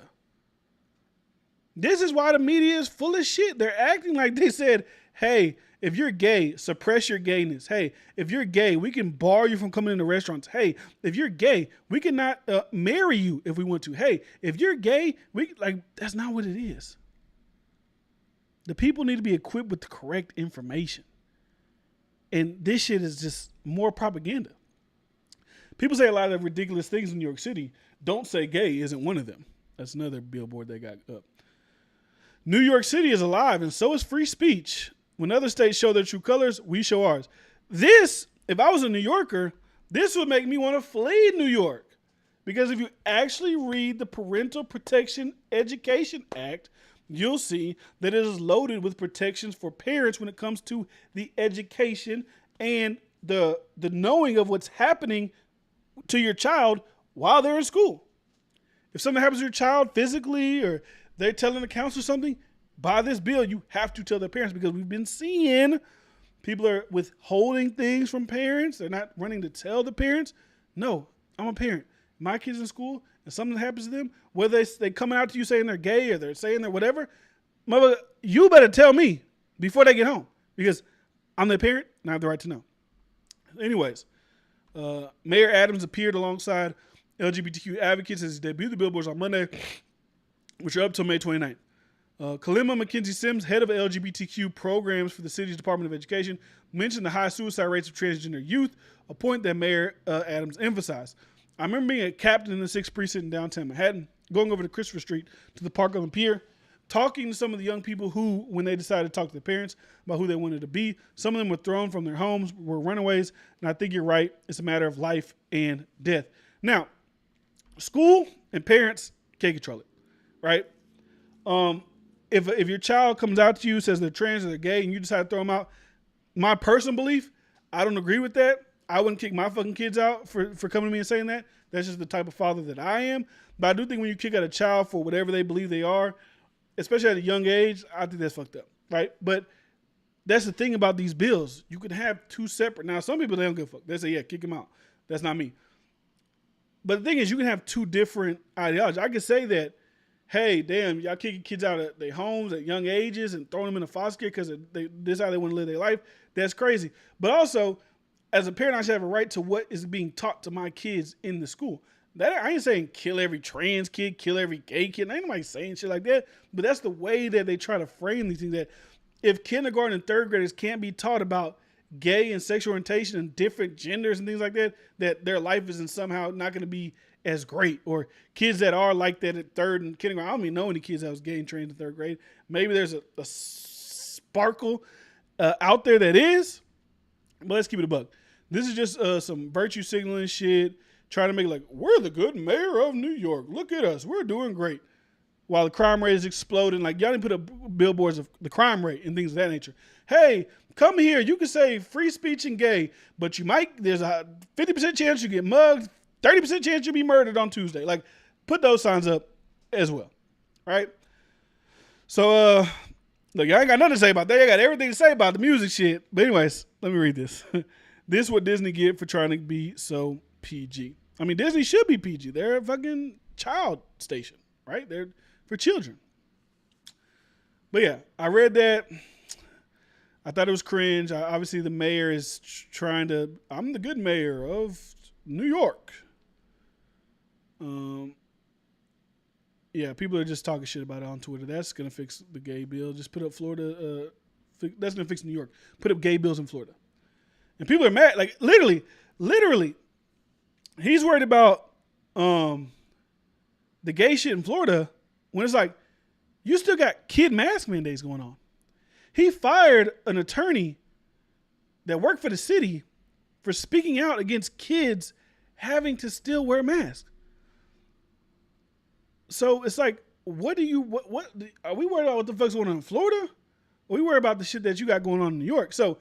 This is why the media is full of shit. They're acting like they said, hey, if you're gay, suppress your gayness. Hey, if you're gay, we can bar you from coming into restaurants. Hey, if you're gay, we cannot marry you if we want to. Hey, if you're gay, that's not what it is. The people need to be equipped with the correct information. And this shit is just more propaganda. People say a lot of ridiculous things in New York City. Don't say gay isn't one of them. That's another billboard they got up. New York City is alive, and so is free speech. When other states show their true colors, we show ours. This, if I was a New Yorker, this would make me want to flee New York. Because if you actually read the Parental Protection Education Act, you'll see that it is loaded with protections for parents when it comes to the education and the knowing of what's happening to your child while they're in school. If something happens to your child physically or they're telling the counselor something, by this bill, you have to tell their parents, because we've been seeing people are withholding things from parents. They're not running to tell the parents. No, I'm a parent. My kid's in school and something happens to them, whether they coming out to you saying they're gay or they're saying they're whatever, mother, you better tell me before they get home, because I'm their parent and I have the right to know. Anyways, Mayor Adams appeared alongside LGBTQ advocates as he debuted the billboards on Monday, which are up till May 29th. Kalima McKenzie Sims, head of LGBTQ programs for the city's Department of Education, mentioned the high suicide rates of transgender youth, a point that Mayor Adams emphasized. I remember being a captain in the 6th Precinct in downtown Manhattan, going over to Christopher Street to the Park on the Pier, talking to some of the young people who, when they decided to talk to their parents about who they wanted to be, some of them were thrown from their homes, were runaways, and I think you're right. It's a matter of life and death. Now, school and parents can't control it, right? If your child comes out to you, says they're trans or they're gay, and you decide to throw them out, my personal belief, I don't agree with that. I wouldn't kick my fucking kids out for coming to me and saying that. That's just the type of father that I am. But I do think when you kick out a child for whatever they believe they are, especially at a young age, I think that's fucked up, right? But that's the thing about these bills. You can have two separate. Now, some people, they don't give a fuck. They say, yeah, kick him out. That's not me. But the thing is, you can have two different ideologies. I could say that, hey, damn, y'all kicking kids out of their homes at young ages and throwing them in a foster care because this is how they want to live their life. That's crazy. But also, as a parent, I should have a right to what is being taught to my kids in the school. That I ain't saying kill every trans kid, kill every gay kid. Ain't nobody saying shit like that. But that's the way that they try to frame these things. That if kindergarten and third graders can't be taught about gay and sexual orientation and different genders and things like that, that their life isn't somehow not going to be as great. Or kids that are like that at third and kindergarten. I don't even know any kids that was gay and trans in third grade. Maybe there's a sparkle out there that is. But let's keep it a buck. This is just some virtue signaling shit. Trying to make it like, we're the good mayor of New York. Look at us. We're doing great. While the crime rate is exploding. Like, y'all didn't put up billboards of the crime rate and things of that nature. Hey, come here. You can say free speech and gay, but there's a 50% chance you get mugged, 30% chance you'll be murdered on Tuesday. Like, put those signs up as well. Right? So, Look, y'all ain't got nothing to say about that. Y'all got everything to say about the music shit. But anyways, let me read this. This is what Disney get for trying to be so PG. I mean, Disney should be PG. They're a fucking child station, right? They're for children. But yeah, I read that. I thought it was cringe. Obviously, the mayor is trying to. I'm the good mayor of New York. Yeah, people are just talking shit about it on Twitter. That's gonna fix the gay bill. Just put up Florida. That's gonna fix New York. Put up gay bills in Florida, and people are mad. Like literally, he's worried about the gay shit in Florida when it's like you still got kid mask mandates going on. He fired an attorney that worked for the city for speaking out against kids having to still wear masks. So it's like, what are we worried about what the fuck's going on in Florida? Or are we worried about the shit that you got going on in New York? So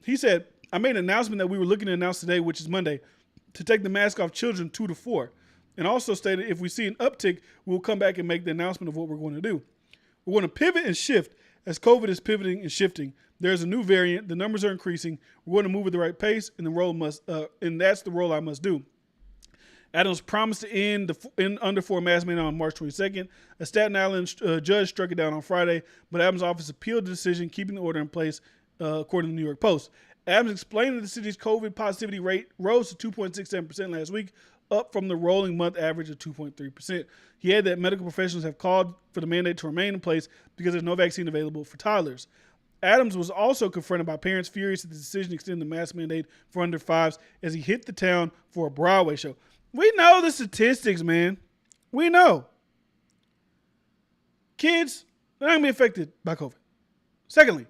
he said, I made an announcement that we were looking to announce today, which is Monday, to take the mask off children 2 to 4. And also stated if we see an uptick, we'll come back and make the announcement of what we're going to do. We're going to pivot and shift as COVID is pivoting and shifting. There's a new variant. The numbers are increasing. We're going to move at the right pace, and and that's the role I must do. Adams promised to end the under 4 mask mandate on March 22nd. A Staten Island judge struck it down on Friday, but Adams' office appealed the decision, keeping the order in place, according to the New York Post. Adams explained that the city's COVID positivity rate rose to 2.67% last week, up from the rolling month average of 2.3%. He added that medical professionals have called for the mandate to remain in place because there's no vaccine available for toddlers. Adams was also confronted by parents furious at the decision to extend the mask mandate for under 5s as he hit the town for a Broadway show. We know the statistics, man. We know. Kids, they're not going to be affected by COVID. Secondly,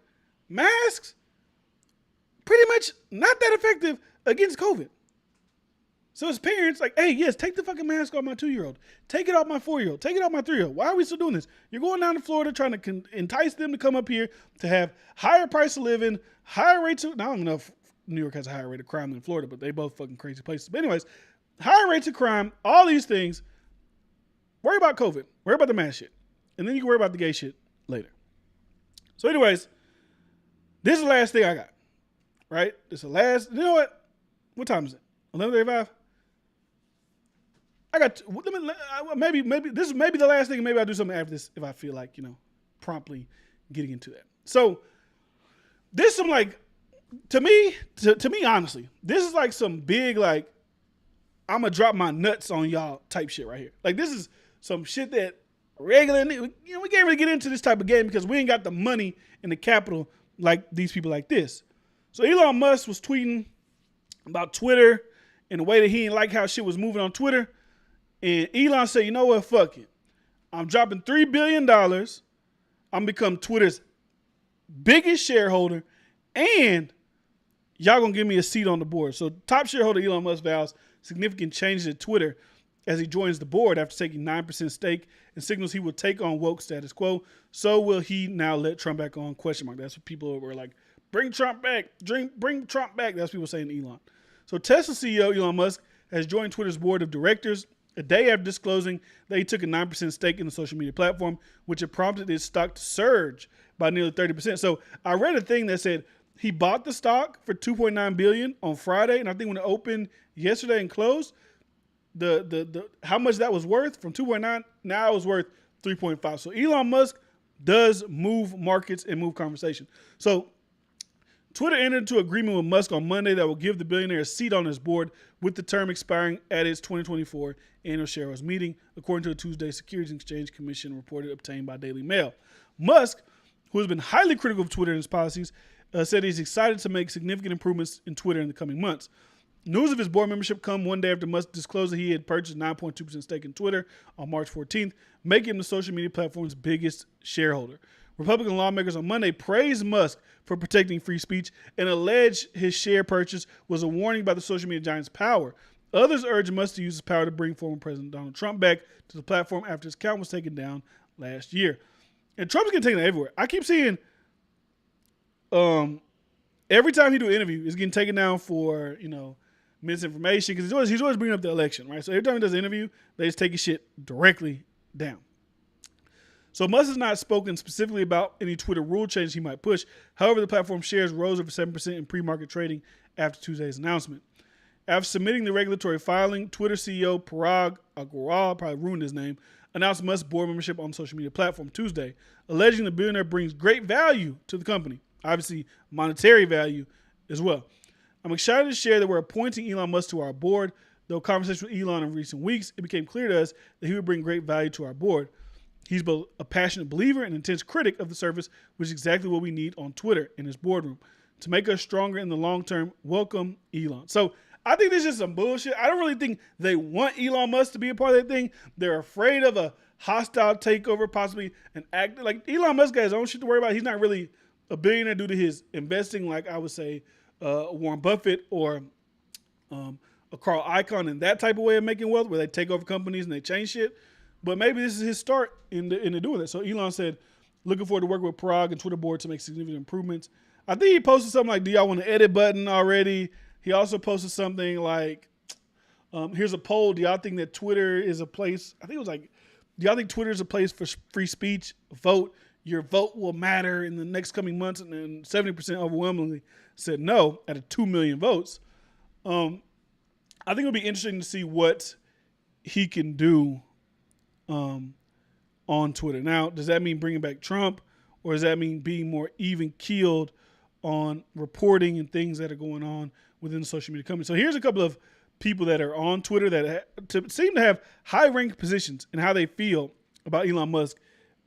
masks, pretty much not that effective against COVID. So as parents, like, hey, yes, take the fucking mask off my 2-year-old. Take it off my 4-year-old. Take it off my 3-year-old. Why are we still doing this? You're going down to Florida trying to entice them to come up here to have higher price of living, higher rates of, now I don't know if New York has a higher rate of crime than Florida, but they both fucking crazy places. But anyways, higher rates of crime, all these things. Worry about COVID. Worry about the mask shit. And then you can worry about the gay shit later. So anyways, this is the last thing I got. Right? This is the last. You know what? What time is it? 11:35? I got maybe this is maybe the last thing. Maybe I'll do something after this if I feel like, promptly getting into that. So this some like to me honestly, this is like some big like I'm gonna drop my nuts on y'all type shit right here. Like this is some shit that regular we can't really get into this type of game because we ain't got the money and the capital like these people like this. So Elon Musk was tweeting about Twitter and the way that he didn't like how shit was moving on Twitter. And Elon said, you know what, fuck it. I'm dropping $3 billion. I'm become Twitter's biggest shareholder. And y'all gonna give me a seat on the board. So top shareholder Elon Musk vows significant changes at Twitter as he joins the board after taking 9% stake and signals he will take on woke status quo. So will he now let Trump back on? ? That's what people were like, bring Trump back. Bring Trump back. That's what people saying to Elon. So Tesla CEO Elon Musk has joined Twitter's board of directors a day after disclosing that he took a 9% stake in the social media platform, which had prompted its stock to surge by nearly 30%. So I read a thing that said he bought the stock for $2.9 billion on Friday, and I think when it opened yesterday and closed, the how much that was worth from 2.9 now it was worth 3.5. So Elon Musk does move markets and move conversation. So Twitter entered into agreement with Musk on Monday that will give the billionaire a seat on his board with the term expiring at its 2024 annual shareholders meeting, according to a Tuesday Securities and Exchange Commission report obtained by Daily Mail. Musk, who has been highly critical of Twitter and its policies, said he's excited to make significant improvements in Twitter in the coming months. News of his board membership come one day after Musk disclosed that he had purchased 9.2% stake in Twitter on March 14th, making him the social media platform's biggest shareholder. Republican lawmakers on Monday praised Musk for protecting free speech and alleged his share purchase was a warning about the social media giant's power. Others urged Musk to use his power to bring former President Donald Trump back to the platform after his account was taken down last year. And Trump's getting taken everywhere. I keep seeing every time he do an interview, it's getting taken down for, misinformation because he's always bringing up the election, right? So every time he does an interview, they just take his shit directly down. So Musk has not spoken specifically about any Twitter rule change he might push. However, the platform shares rose over 7% in pre-market trading after Tuesday's announcement. After submitting the regulatory filing, Twitter CEO Parag Agrawal, probably ruined his name, announced Musk's board membership on the social media platform Tuesday, alleging the billionaire brings great value to the company, obviously monetary value as well. I'm excited to share that we're appointing Elon Musk to our board. Though conversations with Elon in recent weeks, it became clear to us that he would bring great value to our board. He's both a passionate believer and intense critic of the service, which is exactly what we need on Twitter in his boardroom. To make us stronger in the long term, welcome Elon. So I think this is some bullshit. I don't really think they want Elon Musk to be a part of that thing. They're afraid of a hostile takeover, possibly an act. Like Elon Musk got his own shit to worry about. He's not really a billionaire due to his investing, like I would say Warren Buffett or a Carl Icahn in that type of way of making wealth, where they take over companies and they change shit. But maybe this is his start into doing that. So Elon said, looking forward to working with Parag and Twitter board to make significant improvements. I think he posted something like, do y'all want an edit button already? He also posted something like, here's a poll. Do y'all think that Twitter is a place? I think it was like, do y'all think Twitter is a place for free speech? Vote. Your vote will matter in the next coming months. And then 70% overwhelmingly said no out of 2 million votes. I think it'll be interesting to see what he can do on Twitter. Now, does that mean bringing back Trump, or does that mean being more even-keeled on reporting and things that are going on within the social media company? So here's a couple of people that are on Twitter that seem to have high-ranked positions in how they feel about Elon Musk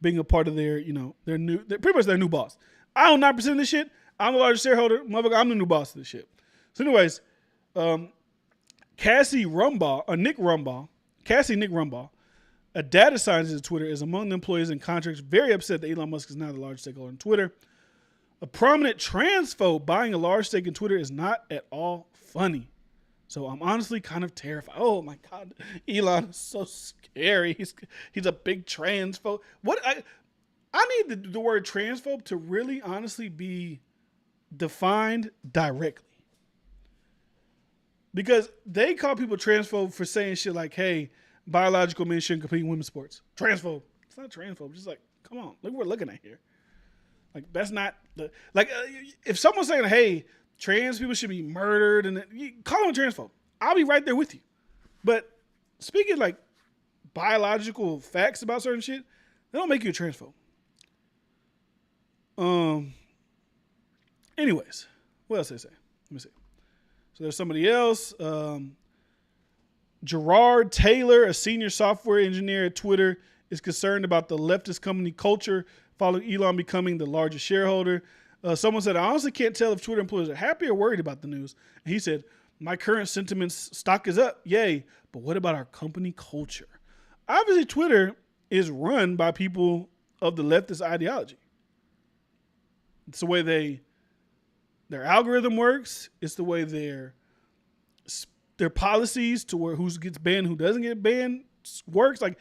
being a part of their pretty much their new boss. I own 9% of this shit. I'm the largest shareholder. Motherfucker, I'm the new boss of this shit. So anyways, Cassie Nick Rumbaugh, a data scientist at Twitter, is among the employees and contractors very upset that Elon Musk is now the largest stakeholder in Twitter. A prominent transphobe buying a large stake in Twitter is not at all funny. So I'm honestly kind of terrified. Oh my God, Elon is so scary. He's a big transphobe. What I need the word transphobe to really honestly be defined directly. Because they call people transphobe for saying shit like, hey, biological men shouldn't compete in women's sports. Transphobe. It's not transphobe. Just like, come on, look what we're looking at here. Like, that's not the, like, if someone's saying, hey, trans people should be murdered, and you call them a transphobe, I'll be right there with you. But speaking like biological facts about certain shit, they don't make you a transphobe. Anyways, what else did they say? Let me see. So there's somebody else. Gerard Taylor, a senior software engineer at Twitter, is concerned about the leftist company culture following Elon becoming the largest shareholder. Someone said, I honestly can't tell if Twitter employees are happy or worried about the news. And he said, my current sentiments, stock is up, yay. But what about our company culture? Obviously, Twitter is run by people of the leftist ideology. It's the way their algorithm works. It's the way their policies to where who gets banned, who doesn't get banned works. Like,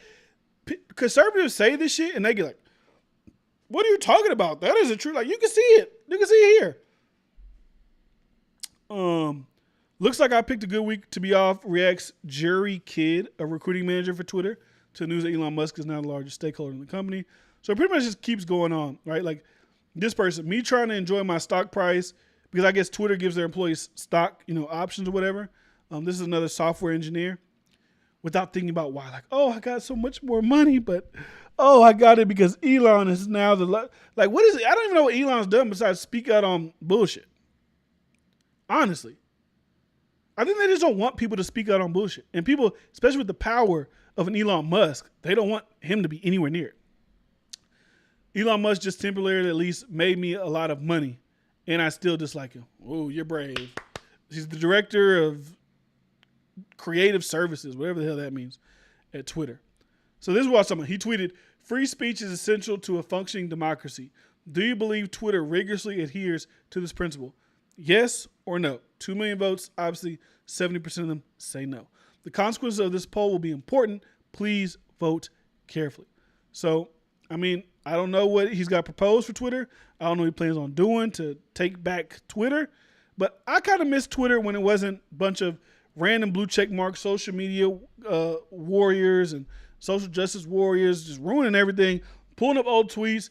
conservatives say this shit and they get like, what are you talking about? That isn't true. Like, you can see it. You can see it here. Looks like I picked a good week to be off, reacts Jerry Kidd, a recruiting manager for Twitter, to the news that Elon Musk is now the largest stakeholder in the company. So it pretty much just keeps going on, right? Like, this person, me trying to enjoy my stock price, because I guess Twitter gives their employees stock, options or whatever. This is another software engineer, without thinking about why. Like, oh, I got so much more money, but oh, I got it because Elon is now like, what is it? I don't even know what Elon's done besides speak out on bullshit. Honestly. I think they just don't want people to speak out on bullshit. And people, especially with the power of an Elon Musk, they don't want him to be anywhere near it. Elon Musk just temporarily at least made me a lot of money, and I still dislike him. Oh, you're brave. He's the director of creative services, whatever the hell that means, at Twitter. So this is what I'm talking about. He tweeted, free speech is essential to a functioning democracy. Do you believe Twitter rigorously adheres to this principle? Yes or no? 2 million votes, obviously 70% of them say no. The consequences of this poll will be important. Please vote carefully. So, I mean, I don't know what he's got proposed for Twitter. I don't know what he plans on doing to take back Twitter. But I kind of miss Twitter when it wasn't a bunch of random blue check mark social media warriors and social justice warriors just ruining everything, pulling up old tweets.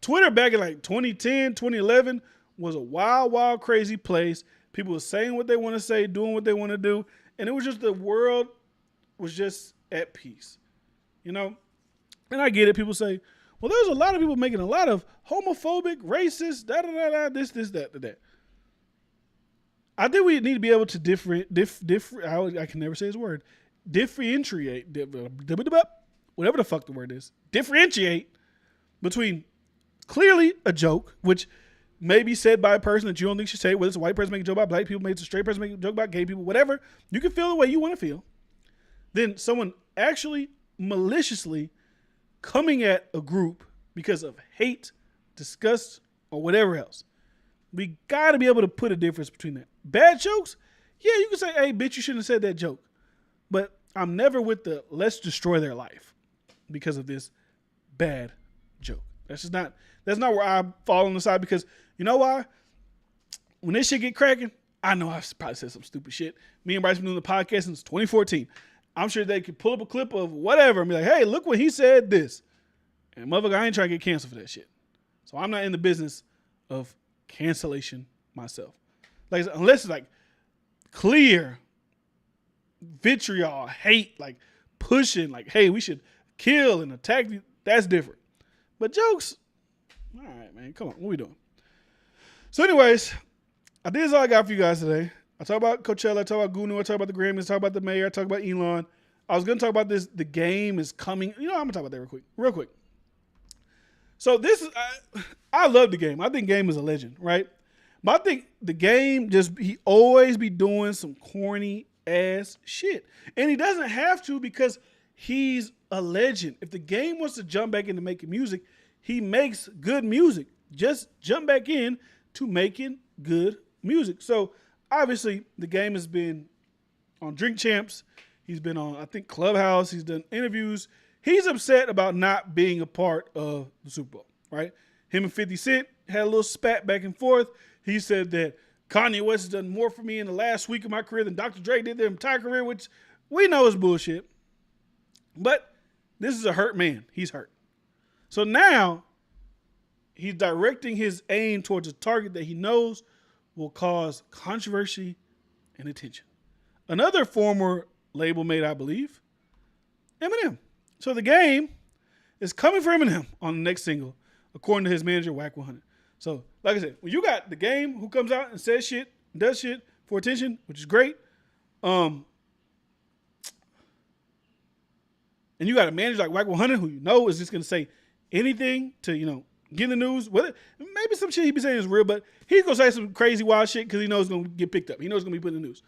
Twitter back in like 2010, 2011 was a wild, wild, crazy place. People were saying what they want to say, doing what they want to do. And it was just the world was just at peace, you know? And I get it. People say, well, there's a lot of people making a lot of homophobic, racist, that. I think we need to be able to I can never say his word. Differentiate, whatever the fuck the word is. Differentiate between clearly a joke, which may be said by a person that you don't think should say it, whether it's a white person making a joke about black people, maybe it's a straight person making a joke about gay people, whatever. You can feel the way you want to feel. Then someone actually maliciously coming at a group because of hate, disgust, or whatever else. We got to be able to put a difference between that. Bad jokes? Yeah, you can say, hey, bitch, you shouldn't have said that joke. But I'm never with the let's destroy their life because of this bad joke. That's not where I fall on the side, because you know why? When this shit get cracking, I know I've probably said some stupid shit. Me and Bryce have been doing the podcast since 2014. I'm sure they could pull up a clip of whatever and be like, hey, look what he said this. And motherfucker, I ain't trying to get canceled for that shit. So I'm not in the business of cancellation myself. Like, unless it's like clear vitriol, hate, like pushing, like, hey, we should kill and attack you. That's different. But jokes, all right, man, come on, what we doing? So anyways, I think that's all I got for you guys today. I talk about Coachella, I talk about Gunu, I talk about the Grammys, I talk about the mayor, I talk about Elon. I was going to talk about this, the game is coming. You know, I'm going to talk about that real quick. So this is, I love the game. I think Game is a legend, right? But I think the Game he always be doing some corny ass shit. And he doesn't have to, because he's a legend. If the Game wants to jump back into making music, he makes good music. Just jump back in to making good music. So obviously the Game has been on Drink Champs. He's been on, I think, Clubhouse. He's done interviews. He's upset about not being a part of the Super Bowl, right? Him and 50 Cent had a little spat back and forth. He said that Kanye West has done more for me in the last week of my career than Dr. Dre did their entire career, which we know is bullshit. But this is a hurt man. He's hurt. So now he's directing his aim towards a target that he knows will cause controversy and attention. Another former label mate, I believe, Eminem. So the Game is coming for Eminem on the next single, according to his manager, Wack 100. So, like I said, when you got the Game who comes out and says shit, does shit for attention, which is great, and you got a manager like Wack 100 who you know is just going to say anything to, you know, get in the news. Whether, maybe some shit he be saying is real, but he's going to say some crazy wild shit because he knows it's going to get picked up. He knows it's going to be put in the news.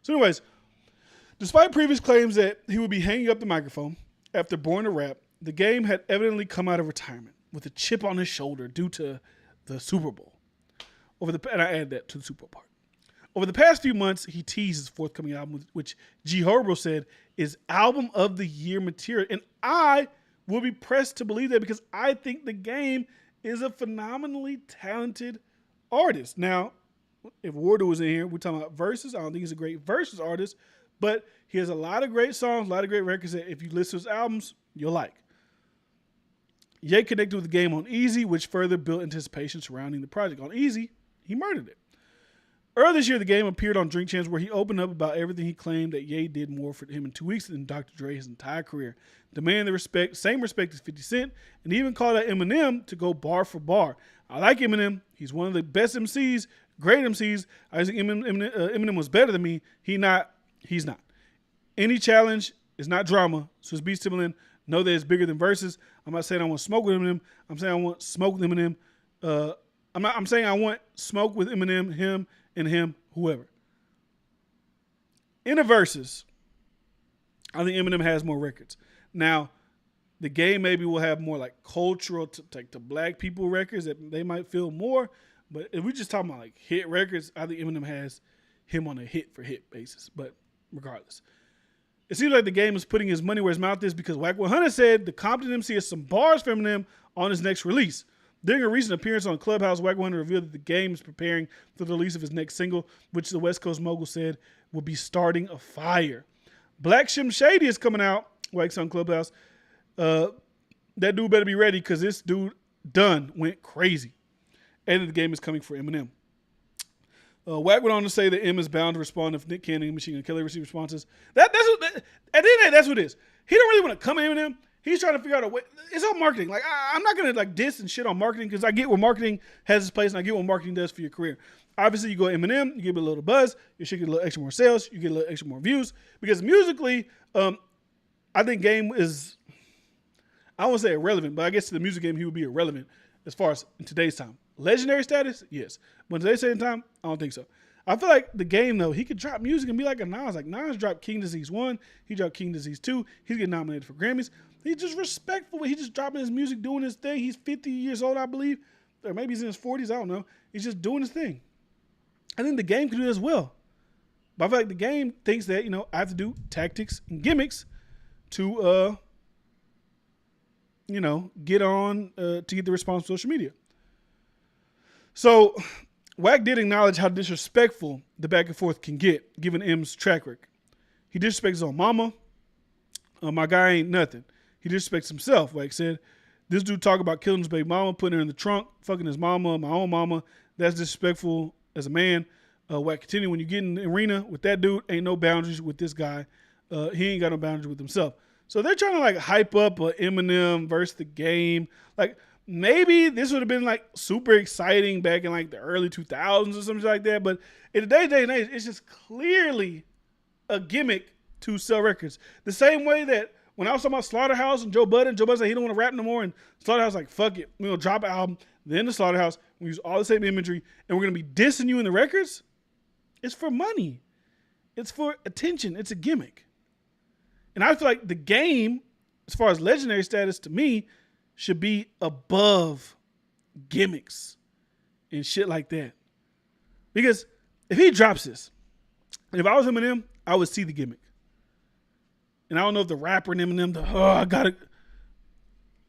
So anyways, despite previous claims that he would be hanging up the microphone after Born to Rap, the Game had evidently come out of retirement with a chip on his shoulder due to the Super Bowl. And I add that to the Super Bowl part. Over the past few months, he teased his forthcoming album, which G Herbo said is album of the year material. And I will be pressed to believe that, because I think the Game is a phenomenally talented artist. Now, if Wardo was in here, we're talking about verses. I don't think he's a great verses artist, but he has a lot of great songs, a lot of great records that if you listen to his albums, you'll like. Ye connected with the Game on Easy, which further built anticipation surrounding the project. On Easy, he murdered it. Earlier this year, the Game appeared on Drink Champs, where he opened up about everything he claimed that Ye did more for him in 2 weeks than Dr. Dre his entire career. Demanded the same respect as 50 Cent, and he even called out Eminem to go bar for bar. I like Eminem. He's one of the best MCs, great MCs. I think Eminem was better than me. He's not. Any challenge is not drama. So his beats Timbaland know that it's bigger than verses. I'm not saying I want smoke with Eminem. I'm saying I want smoke with Eminem. I'm saying I want smoke with Eminem, him, and him, whoever. In the verses, I think Eminem has more records. Now, the Game maybe will have more like cultural, to black people records that they might feel more. But if we just talking about like hit records, I think Eminem has him on a hit for hit basis. But regardless, it seems like the Game is putting his money where his mouth is, because Wack 100 said the Compton MC has some bars from Eminem on his next release. During a recent appearance on Clubhouse, Wack 100 revealed that the Game is preparing for the release of his next single, which the West Coast mogul said will be starting a fire. Black Shem Shady is coming out, Wack's on Clubhouse. that dude better be ready because this dude done went crazy. And the game is coming for Eminem. Wack went on to say that M is bound to respond if Nick Cannon and Machine Gun Kelly receive responses. At the end of the day, that's what it is. He don't really want to come at Eminem. He's trying to figure out a way. It's all marketing. Like I'm not gonna like diss and shit on marketing because I get where marketing has its place and I get what marketing does for your career. Obviously, you go Eminem, you give it a little buzz, you should get a little extra more sales, you get a little extra more views because musically, I think Game is. I don't want to say irrelevant, but I guess to the music game he would be irrelevant as far as in today's time. Legendary status, yes. But in today's same time, I don't think so. I feel like the Game, though, he could drop music and be like a Nas. Like Nas dropped King Disease 1. He dropped King Disease 2. He's getting nominated for Grammys. He's just respectful. He's just dropping his music, doing his thing. He's 50 years old, I believe. Or maybe he's in his 40s. I don't know. He's just doing his thing. I think the Game can do it as well. But I feel like the Game thinks that, I have to do tactics and gimmicks to, get on to get the response from social media. So, Wack did acknowledge how disrespectful the back and forth can get, given M's track record. He disrespects his own mama. My guy ain't nothing. He disrespects himself, Wack said. This dude talk about killing his baby mama, putting her in the trunk, fucking his mama, my own mama. That's disrespectful as a man. Wack continued, when you get in the arena with that dude, ain't no boundaries with this guy. He ain't got no boundaries with himself. So they're trying to like hype up Eminem versus the Game. Like, maybe this would have been like super exciting back in like the early 2000s or something like that. But in today's day and age, it's just clearly a gimmick to sell records. The same way that when I was talking about Slaughterhouse and Joe Budden said he don't want to rap no more. And Slaughterhouse like, fuck it. We're going to drop an album. Then the Slaughterhouse, we use all the same imagery. And we're going to be dissing you in the records. It's for money. It's for attention. It's a gimmick. And I feel like the Game, as far as legendary status to me, should be above gimmicks and shit like that. Because if he drops this, and if I was Eminem, I would see the gimmick. And I don't know if the rapper and Eminem,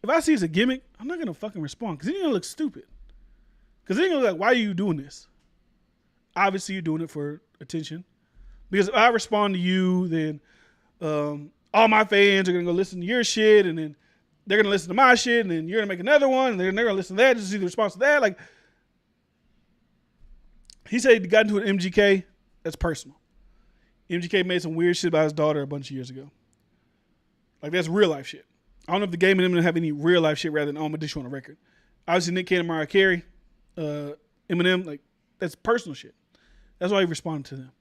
if I see it's a gimmick, I'm not going to fucking respond because then you're going to look stupid. Because then you're going to look like, why are you doing this? Obviously, you're doing it for attention. Because if I respond to you, then all my fans are going to go listen to your shit, and then they're going to listen to my shit, and then you're going to make another one, and they're going to listen to that just to see the response to that. Like, he said he got into an MGK. That's personal. MGK made some weird shit about his daughter a bunch of years ago. Like, that's real life shit. I don't know if the Game and Eminem have any real life shit rather than, I'm going to dish you on a record. Obviously, Nick Cannon, Mariah Carey, Eminem, like, that's personal shit. That's why he responded to them.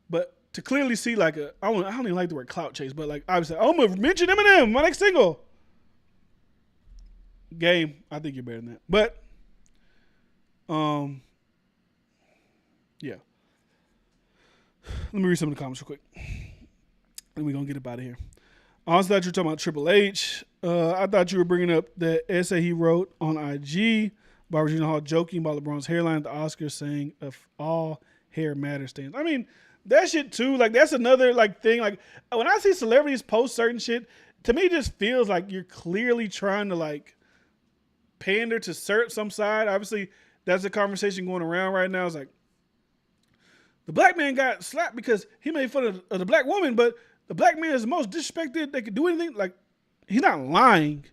But to clearly see, like, I don't even like the word clout chase, but, like, obviously, I'm going to mention Eminem, my next single. Game, I think you're better than that. But, yeah. Let me read some of the comments real quick. And we're going to get up out of here. I also thought you were talking about Triple H. I thought you were bringing up the essay he wrote on IG by Regina Hall joking about LeBron's hairline at the Oscars, saying if all hair matters stands. I mean, that shit too, like that's another like thing. Like when I see celebrities post certain shit, to me it just feels like you're clearly trying to like pander to some side. Obviously, that's a conversation going around right now. It's like the black man got slapped because he made fun of the black woman, but the black man is the most disrespected they could do anything. Like, he's not lying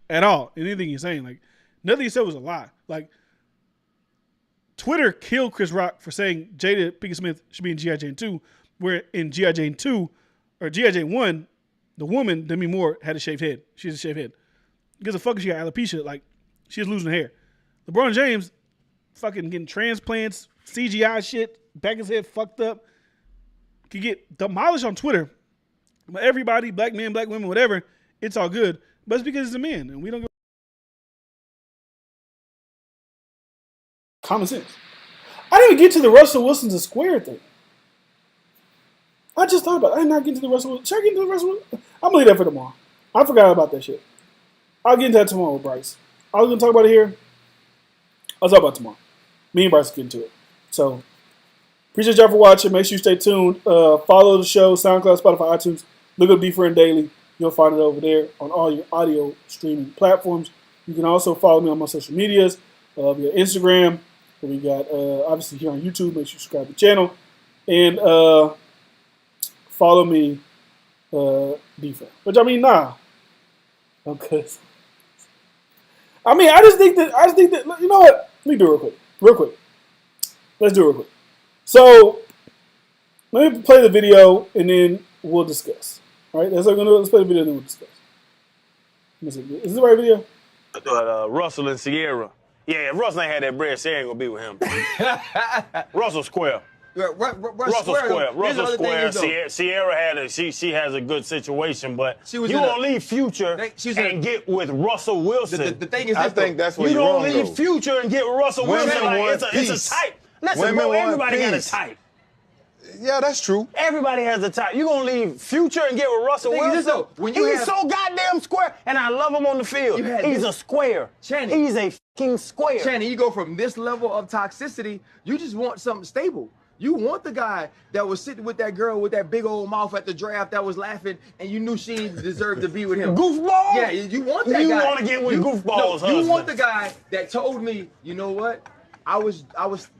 at all in anything he's saying. Like, nothing he said was a lie. Like, Twitter killed Chris Rock for saying Jada Pinkett Smith should be in G.I. Jane 2, where in G.I. Jane 2, or G.I. Jane 1, the woman, Demi Moore, had a shaved head. She has a shaved head. Because the fuck if she got alopecia, like, she was losing hair. LeBron James, fucking getting transplants, CGI shit, back his head fucked up, could get demolished on Twitter. But everybody, black men, black women, whatever, it's all good. But it's because he's a man, and we don't give common sense. I didn't even get to the Russell Wilson's a square thing. I just thought about it. I did not get to the Russell Wilson. Should I get into the Russell Wilson? I'm going to leave that for tomorrow. I forgot about that shit. I'll get into that tomorrow with Bryce. I was going to talk about it here. I'll talk about it tomorrow. Me and Bryce will get into it. So, appreciate y'all for watching. Make sure you stay tuned. Follow the show, SoundCloud, Spotify, iTunes. Look up D-Friend Daily. You'll find it over there on all your audio streaming platforms. You can also follow me on my social medias via Instagram. We got, obviously, here on YouTube. Make sure you subscribe to the channel. And follow me, D-Friend. Which, I mean, nah. Okay. I mean, I just think that you know what? Let me do it real quick. Let's do it real quick. So let me play the video and then we'll discuss. All right, that's what we're gonna do. Let's play the video and then we'll discuss. Is this the right video? Russell and Sierra. Yeah, if Russell ain't had that bread, Sierra ain't gonna be with him. Russell Square. Russell Square. Russell Square. Sierra had she has a good situation, but you gonna leave Future and get with Russell Wilson. The thing is, I think that's where you you're don't wrong, leave though. Future and get Russell Wilson. Like, it's a type. Listen, Women bro, want everybody got a peace. type. Yeah, that's true. Everybody has a type. You gonna leave Future and get with Russell Wilson? He's so goddamn square, and I love him on the field. He's a square. Channing. He's a fucking square. Channing, you go from this level of toxicity, you just want something stable. You want the guy that was sitting with that girl with that big old mouth at the draft that was laughing, and you knew she deserved to be with him. Goofball? Yeah, you want that guy. You want to get with Goofball's husband. You want the guy that told me, you know what? I was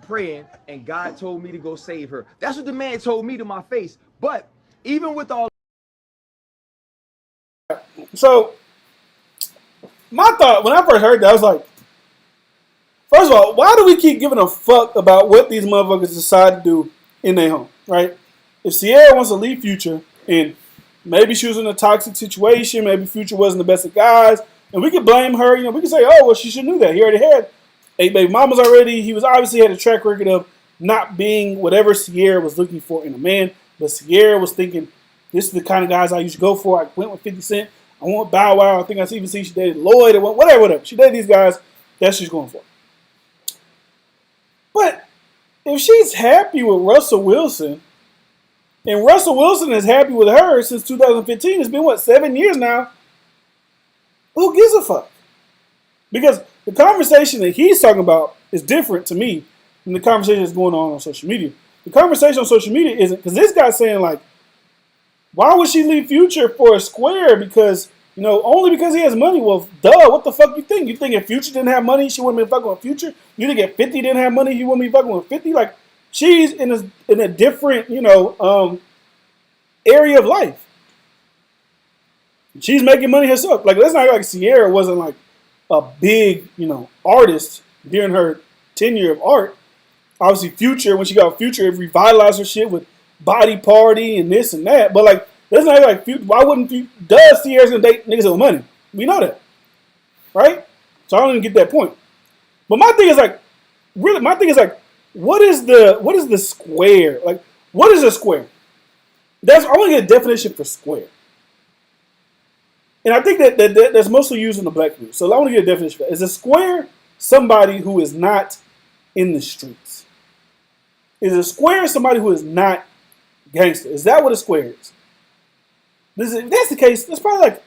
praying, and God told me to go save her. That's what the man told me to my face. But even with all... So, my thought, when I first heard that, I was like, first of all, why do we keep giving a fuck about what these motherfuckers decide to do in their home, right? If Sierra wants to leave Future, and maybe she was in a toxic situation, maybe Future wasn't the best of guys, and we could blame her, you know, we could say, oh, well, she should have knew that. He already had 8 baby mamas already. He was obviously had a track record of not being whatever Sierra was looking for in a man, but Sierra was thinking, this is the kind of guys I used to go for. I went with 50 Cent. I want Bow Wow. I think I even see she dated Lloyd or whatever. She dated these guys. That's what she's going for. But if she's happy with Russell Wilson, and Russell Wilson is happy with her since 2015, it's been, 7 years now, who gives a fuck? Because the conversation that he's talking about is different to me than the conversation that's going on social media. The conversation on social media isn't, because this guy's saying, like, why would she leave Future for a square? Because, you know, only because he has money. Well, duh, what the fuck you think? You think if Future didn't have money, she wouldn't be fucking with Future? You think if 50 didn't have money, he wouldn't be fucking with 50? Like, she's in a different, you know, area of life. She's making money herself. Like, let's not like Sierra wasn't like a big, you know, artist during her tenure of art. Obviously, Future, when she got Future, it revitalized her shit with Body Party and this and that. But like, let's not like, why wouldn't Sierra's gonna date niggas with money? We know that, right? So I don't even get that point. But my thing is like, really, what is the square? Like, what is a square? I want to get a definition for square. And I think that's mostly used in the black community. So I want to get a definition for that. Is a square somebody who is not in the streets? Is a square somebody who is not gangster? Is that what a square is? If that's the case, that's probably like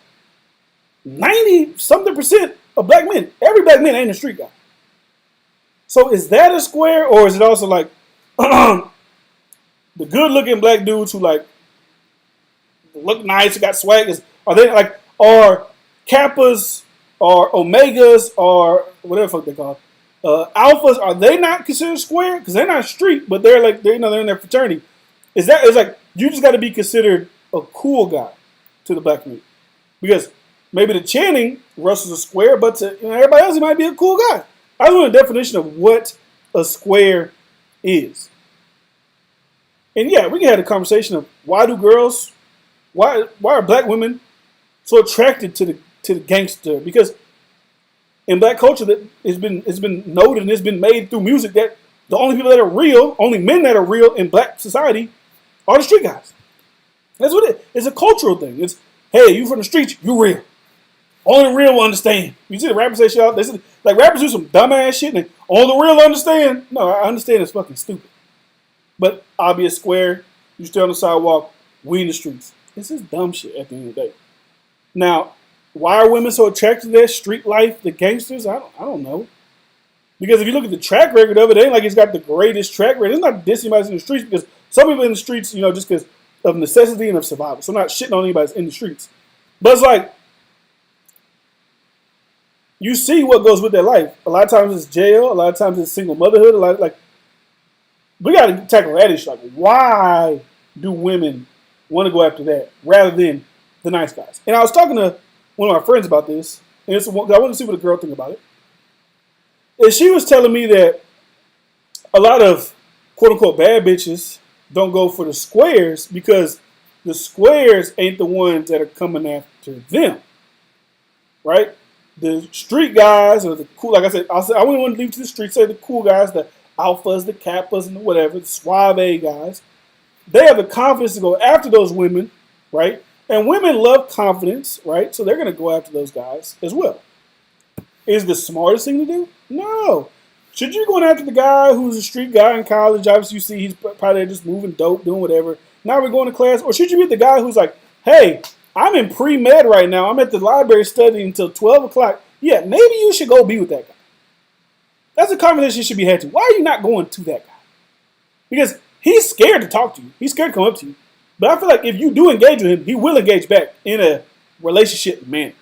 90-something% of black men. Every black man ain't a street guy. So is that a square, or is it also like the good-looking black dudes who like look nice, got swag? Are they like, are Kappas or Omegas or whatever the fuck they call Alphas? Are they not considered square? Because they're not street, but they're like they're in their fraternity. It's like you just got to be considered a cool guy to the black community, because maybe to Channing, Russell's a square, but to everybody else, he might be a cool guy. I just want a definition of what a square is. And yeah, we can have a conversation of why are black women so attracted to the gangster? Because in black culture, that it's been noted and it's been made through music that the only people that are real, only men that are real in black society, are the street guys. That's what it is. It's a cultural thing. It's, hey, you from the streets, you real. Only the real will understand. You see the rappers say shit out. They say, like, rappers do some dumbass shit and only the real understand. No, I understand it's fucking stupid. But I'll be a square. You stay on the sidewalk. We in the streets. This is dumb shit at the end of the day. Now, why are women so attracted to that street life, the gangsters? I don't know. Because if you look at the track record of it, it ain't like it's got the greatest track record. It's not dissing anybody in the streets, because some people in the streets, just because of necessity and of survival. So I'm not shitting on anybody in the streets. But it's like, you see what goes with their life. A lot of times it's jail. A lot of times it's single motherhood. We got to tackle that issue. Like, why do women want to go after that rather than the nice guys? And I was talking to one of my friends about this, and I want to see what the girl think about it. And she was telling me that a lot of quote unquote bad bitches don't go for the squares because the squares ain't the ones that are coming after them, right? The street guys or the cool, like I said, I wouldn't want to leave it to the streets. Say the cool guys, the alphas, the kappas, and whatever, the suave guys. They have the confidence to go after those women, right? And women love confidence, right? So they're going to go after those guys as well. Is the smartest thing to do? No. Should you be going after the guy who's a street guy in college? Obviously, you see he's probably just moving dope, doing whatever. Now we're going to class. Or should you be the guy who's like, hey, I'm in pre-med right now. I'm at the library studying until 12 o'clock. Yeah, maybe you should go be with that guy. That's a conversation you should be had to. Why are you not going to that guy? Because he's scared to talk to you. He's scared to come up to you. But I feel like if you do engage with him, he will engage back in a relationship manner.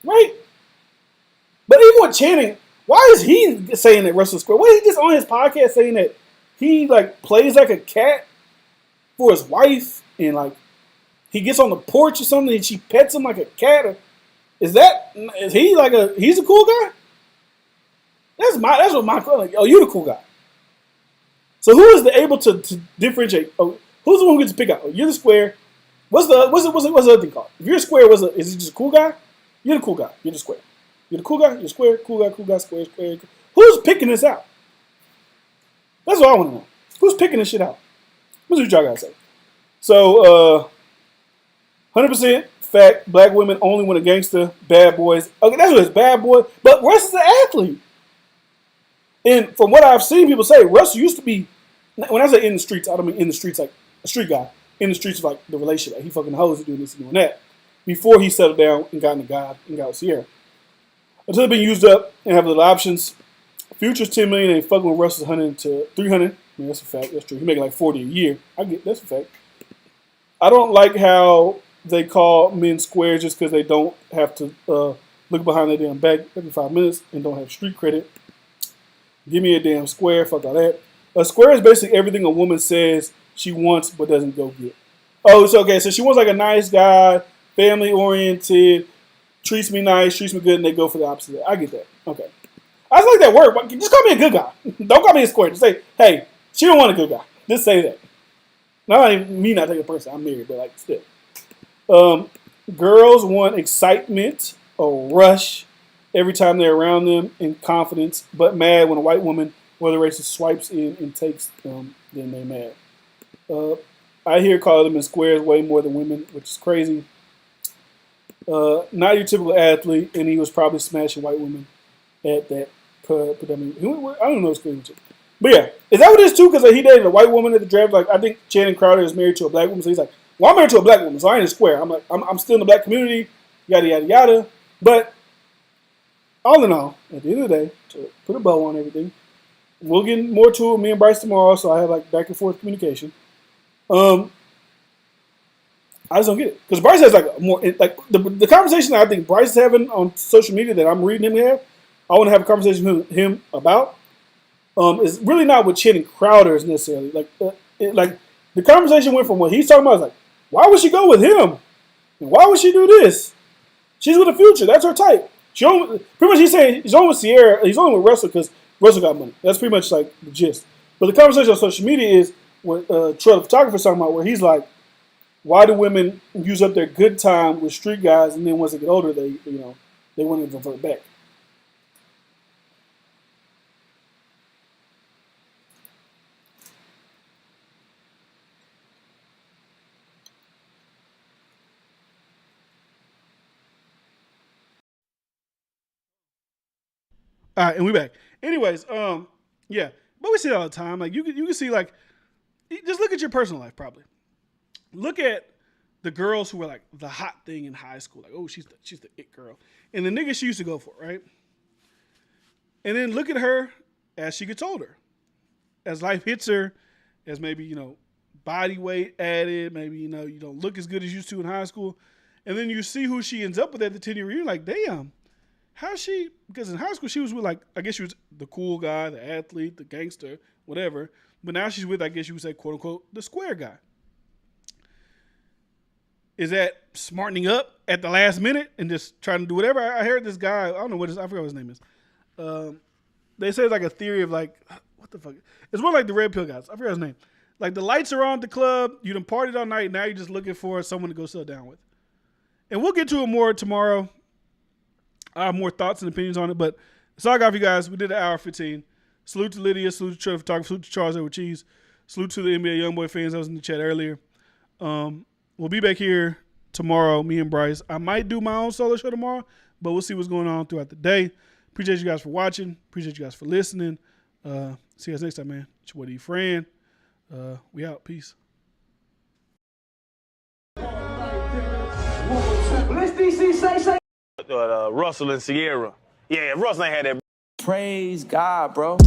Right? But even with Channing, why is he saying that Russell Square? Why is he just on his podcast saying that he like plays like a cat for his wife and like he gets on the porch or something and she pets him like a cat? Is he like he's a cool guy? That's what my like. Oh, you're the cool guy. So who is able to differentiate? Oh, who's the one who gets to pick out? Oh, you're the square. What's the other thing called? If you're a square, is he just a cool guy? You're the cool guy. You're the square. You're the cool guy. You're square. Cool guy. Square. Who's picking this out? That's what I want to know. Who's picking this shit out? What's what y'all gotta say? So, 100% fact. Black women only when a gangster. Bad boys. Okay, that's what it's bad boy. But Russ is an athlete. And from what I've seen people say, Russ used to be, when I say in the streets, I don't mean in the streets like a street guy. In the streets of like the relationship. Like he fucking hoes doing this and doing that. Before he settled down and got into God and got with Sierra. Until they've been used up and have little options. Future's $10 million and fucking with Russ's 100 to 300. I mean, that's a fact. That's true. He making like 40 a year. That's a fact. I don't like how they call men squares just because they don't have to look behind their damn back every 5 minutes and don't have street credit. Give me a damn square. Fuck all that. A square is basically everything a woman says she wants but doesn't go get. Oh, it's okay. So she wants like a nice guy, family oriented, treats me nice, treats me good, and they go for the opposite. I get that. Okay. I just like that word. But just call me a good guy. Don't call me a square. Just say, hey, she don't want a good guy. Just say that. Not even me not taking it personal. I'm married, but like still. Girls want excitement or rush every time they're around them and confidence, but mad when a white woman or the racist swipes in and takes them, then they're mad. I hear calling them in squares way more than women, which is crazy. Not your typical athlete, and he was probably smashing white women at that pub. I mean, I don't know what's crazy. But yeah, is that what it is too? Because he dated a white woman at the draft. Like I think Channing Crowder is married to a black woman, so he's like, "Well, I'm married to a black woman, so I ain't a square." I'm like, I'm still in the black community, yada yada yada. But all in all, at the end of the day, to put a bow on everything, we'll get more to it. Me and Bryce tomorrow, so I have like back and forth communication. I just don't get it because Bryce has like more like the conversation that I think Bryce is having on social media that I'm reading him have. I want to have a conversation with him about. Is really not what Channing Crowder is necessarily like. Like the conversation went from what he's talking about. Is like, why would she go with him? And why would she do this? She's with the Future. That's her type. Pretty much he's saying he's on with Sierra. He's on with Russell because Russell got money. That's pretty much like the gist. But the conversation on social media is what Troy the photographer's talking about, where he's like, why do women use up their good time with street guys, and then once they get older, they want to revert back. All right, and we back. Anyways, yeah, but we see it all the time. Like you can see like, just look at your personal life. Probably look at the girls who were like the hot thing in high school. Like, oh, she's the it girl, and the nigga she used to go for, right? And then look at her as she gets older, as life hits her, as maybe body weight added, maybe you don't look as good as you used to in high school, and then you see who she ends up with at the 10-year reunion. Like, damn. How's she? Because in high school she was with like, I guess she was the cool guy, the athlete, the gangster, whatever. But now she's with, I guess you would say, quote unquote, the square guy. is that smartening up at the last minute and just trying to do whatever. I heard this guy, I don't know I forgot what his name is. They say it's like a theory of like, what the fuck? It's one like the red pill guys. I forgot his name. Like the lights are on at the club, you done partied all night, now you're just looking for someone to go settle down with. And we'll get to it more tomorrow. I have more thoughts and opinions on it, but that's all I got for you guys. We did an hour 15. Salute to Lydia, salute to Trevor Photographer, salute to Charles Edward Cheese, salute to the NBA Youngboy fans that was in the chat earlier. We'll be back here tomorrow, me and Bryce. I might do my own solo show tomorrow, but we'll see what's going on throughout the day. Appreciate you guys for watching. Appreciate you guys for listening. See you guys next time, man. It's your boy D. Fran. We out. Peace. Let's DC say. Russell and Sierra. Yeah, Russell ain't had that. Praise God, bro.